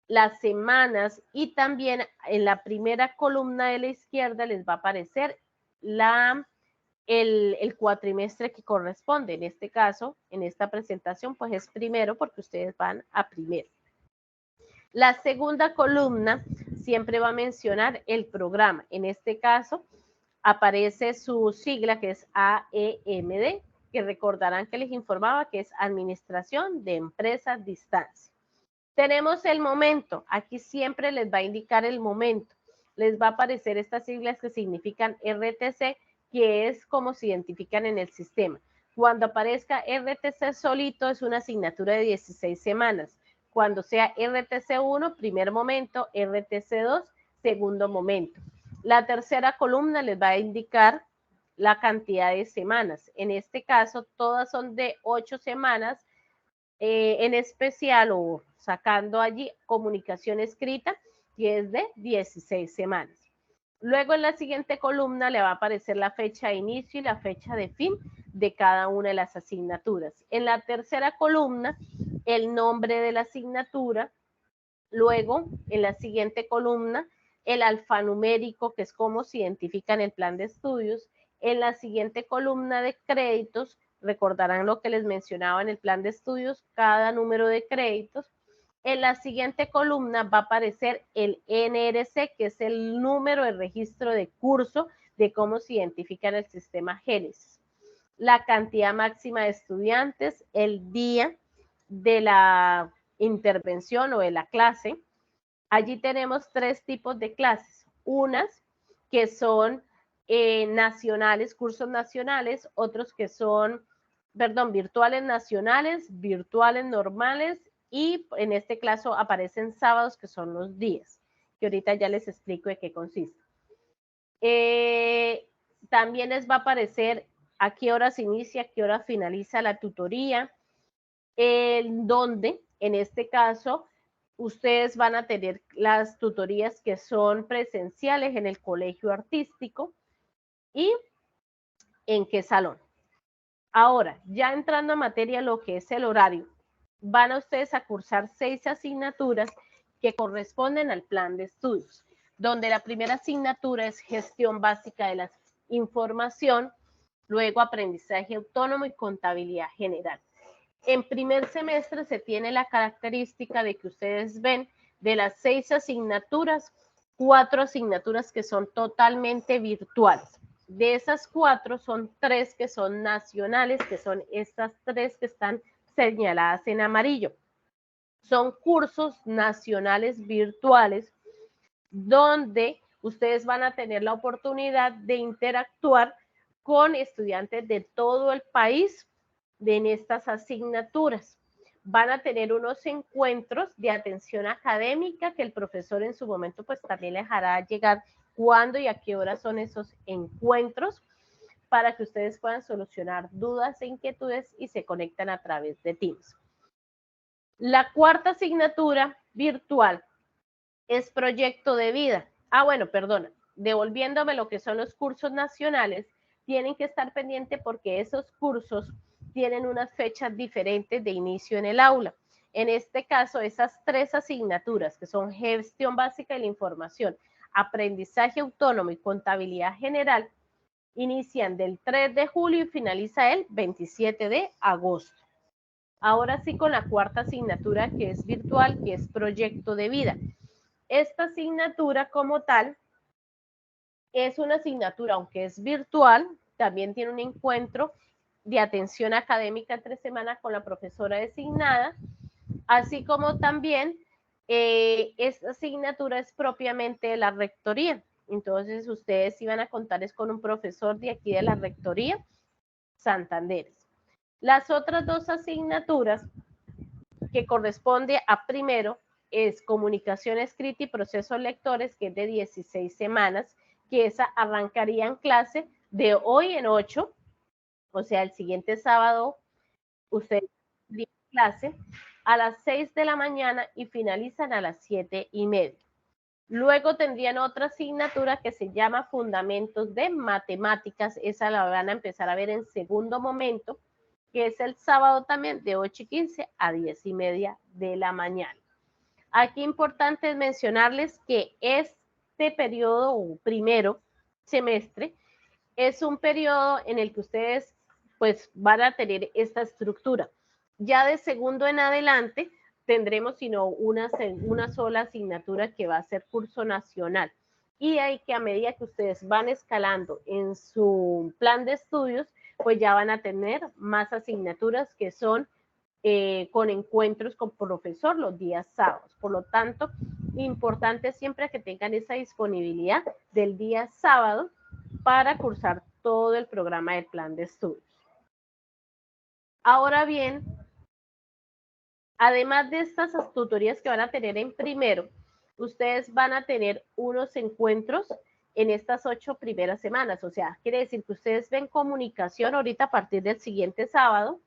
las semanas y también en la primera columna de la izquierda les va a aparecer el cuatrimestre que corresponde. En este caso, en esta presentación, pues es primero porque ustedes van a primero. La segunda columna siempre va a mencionar el programa. En este caso, aparece su sigla que es AEMD, que recordarán que les informaba que es Administración de Empresas Distancia. Tenemos el momento, aquí siempre les va a indicar el momento, les va a aparecer estas siglas que significan RTC, que es como se identifican en el sistema. Cuando aparezca RTC solito es una asignatura de 16 semanas. Cuando sea RTC 1, primer momento, RTC 2, segundo momento. La tercera columna les va a indicar la cantidad de semanas. En este caso, todas son de 8 semanas, en especial o sacando allí comunicación escrita, que es de 16 semanas. Luego en la siguiente columna le va a aparecer la fecha de inicio y la fecha de fin de cada una de las asignaturas. En la tercera columna, el nombre de la asignatura. Luego, en la siguiente columna, el alfanumérico, que es cómo se identifica en el plan de estudios. En la siguiente columna de créditos, recordarán lo que les mencionaba en el plan de estudios, cada número de créditos. En la siguiente columna va a aparecer el NRC, que es el número de registro de curso de cómo se identifica en el sistema Génesis. La cantidad máxima de estudiantes, el día de la intervención o de la clase. Allí tenemos 3 tipos de clases. Unas que son nacionales, cursos nacionales, otros que son, virtuales nacionales, virtuales normales, y en este caso aparecen sábados, que son los días, que ahorita ya les explico de qué consiste. También les va a aparecer a qué hora se inicia, a qué hora finaliza la tutoría, en donde, en este caso, ustedes van a tener las tutorías que son presenciales en el colegio artístico y en qué salón. Ahora, ya entrando a materia lo que es el horario, van a ustedes a cursar 6 asignaturas que corresponden al plan de estudios, donde la primera asignatura es gestión básica de la información, luego aprendizaje autónomo y contabilidad general. En primer semestre se tiene la característica de que ustedes ven de las 6 asignaturas, 4 asignaturas que son totalmente virtuales. De esas 4 son 3 que son nacionales, que son estas 3 que están señaladas en amarillo. Son cursos nacionales virtuales donde ustedes van a tener la oportunidad de interactuar con estudiantes de todo el país en estas asignaturas. Van a tener unos encuentros de atención académica que el profesor en su momento pues también les hará llegar cuándo y a qué hora son esos encuentros para que ustedes puedan solucionar dudas e inquietudes y se conectan a través de Teams. La cuarta asignatura virtual es proyecto de vida. Devolviéndome lo que son los cursos nacionales, tienen que estar pendientes porque esos cursos tienen unas fechas diferentes de inicio en el aula. En este caso, esas 3 asignaturas, que son gestión básica de la información, aprendizaje autónomo y contabilidad general, inician del 3 de julio y finaliza el 27 de agosto. Ahora sí, con la cuarta asignatura, que es virtual, que es proyecto de vida. Esta asignatura como tal es una asignatura, aunque es virtual, también tiene un encuentro de atención académica entre semana con la profesora designada, así como también esta asignatura es propiamente de la rectoría. Entonces ustedes iban a contar con un profesor de aquí de la rectoría, Santander. Las otras 2 asignaturas que corresponde a primero es comunicación escrita y procesos lectores, que es de 16 semanas, que esa arrancaría en clase de hoy en 8, o sea, el siguiente sábado ustedes tienen clase a las 6 de la mañana y finalizan a las 7:30. Luego tendrían otra asignatura que se llama Fundamentos de Matemáticas, esa la van a empezar a ver en segundo momento, que es el sábado también de 8:15 a 10:30 de la mañana. Aquí importante es mencionarles que este periodo o primero semestre es un periodo en el que ustedes pues van a tener esta estructura. Ya de segundo en adelante tendremos sino una sola asignatura que va a ser curso nacional. y hay que a medida que ustedes van escalando en su plan de estudios, pues ya van a tener más asignaturas que son con encuentros con profesor los días sábados. Por lo tanto, importante siempre que tengan esa disponibilidad del día sábado para cursar todo el programa del plan de estudios. Ahora bien, además de estas tutorías que van a tener en primero, ustedes van a tener unos encuentros en estas 8 primeras semanas. O sea, quiere decir que ustedes ven comunicación ahorita a partir del siguiente sábado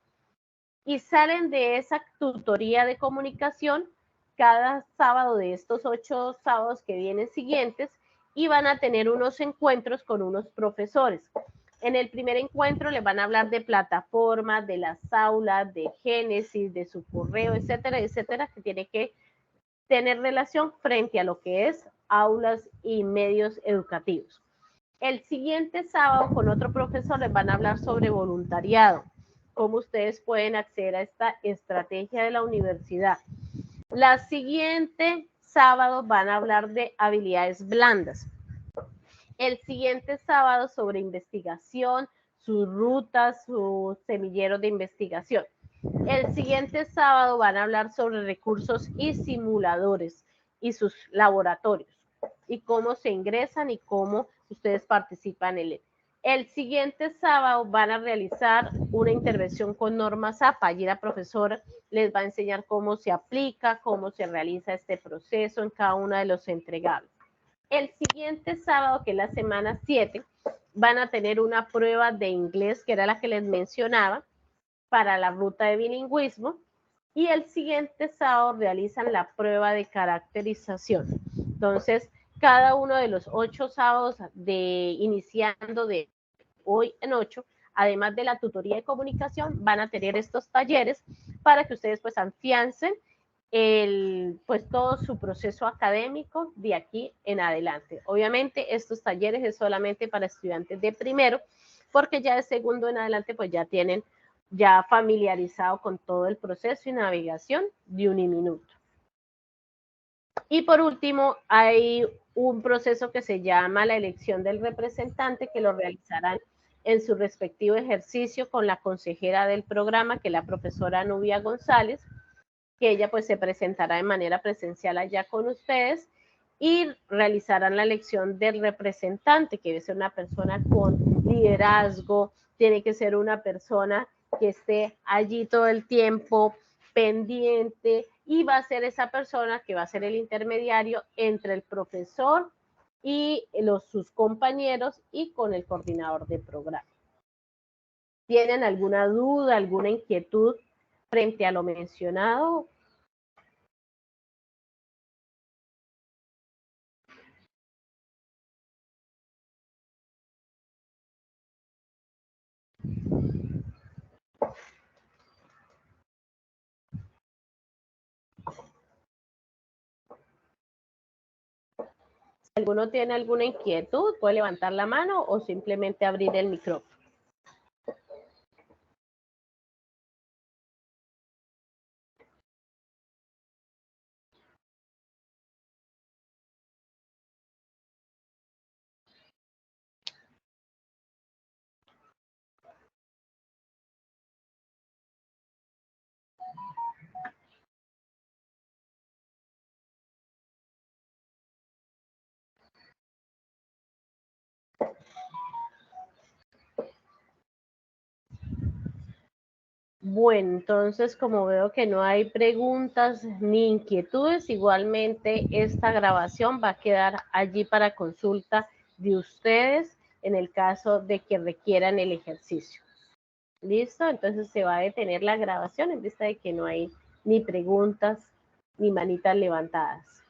y salen de esa tutoría de comunicación cada sábado de estos 8 sábados que vienen siguientes y van a tener unos encuentros con unos profesores. En el primer encuentro les van a hablar de plataformas, de las aulas, de Génesis, de su correo, etcétera, etcétera, que tiene que tener relación frente a lo que es aulas y medios educativos. El siguiente sábado con otro profesor les van a hablar sobre voluntariado, cómo ustedes pueden acceder a esta estrategia de la universidad. La siguiente sábado van a hablar de habilidades blandas. El siguiente sábado sobre investigación, sus rutas, sus semilleros de investigación. El siguiente sábado van a hablar sobre recursos y simuladores y sus laboratorios y cómo se ingresan y cómo ustedes participan en él. El siguiente sábado van a realizar una intervención con normas APA. Allí la profesora les va a enseñar cómo se aplica, cómo se realiza este proceso en cada uno de los entregables. El siguiente sábado, que es la semana 7, van a tener una prueba de inglés, que era la que les mencionaba, para la ruta de bilingüismo. Y el siguiente sábado realizan la prueba de caracterización. Entonces, cada uno de los 8 sábados iniciando de hoy en 8, además de la tutoría de comunicación, van a tener estos talleres para que ustedes pues afiancen pues todo su proceso académico de aquí en adelante. Obviamente estos talleres es solamente para estudiantes de primero, porque ya de segundo en adelante pues ya tienen ya familiarizado con todo el proceso y navegación de Uniminuto. Y por último, hay un proceso que se llama la elección del representante, que lo realizarán en su respectivo ejercicio con la consejera del programa, que es la profesora Nubia González, que ella pues se presentará de manera presencial allá con ustedes y realizarán la elección del representante, que debe ser una persona con liderazgo, tiene que ser una persona que esté allí todo el tiempo pendiente y va a ser esa persona que va a ser el intermediario entre el profesor y sus compañeros y con el coordinador de programa. ¿Tienen alguna duda, alguna inquietud frente a lo mencionado? Si alguno tiene alguna inquietud, puede levantar la mano o simplemente abrir el micrófono. Bueno, entonces como veo que no hay preguntas ni inquietudes, igualmente esta grabación va a quedar allí para consulta de ustedes en el caso de que requieran el ejercicio. ¿Listo? Entonces se va a detener la grabación en vista de que no hay ni preguntas ni manitas levantadas.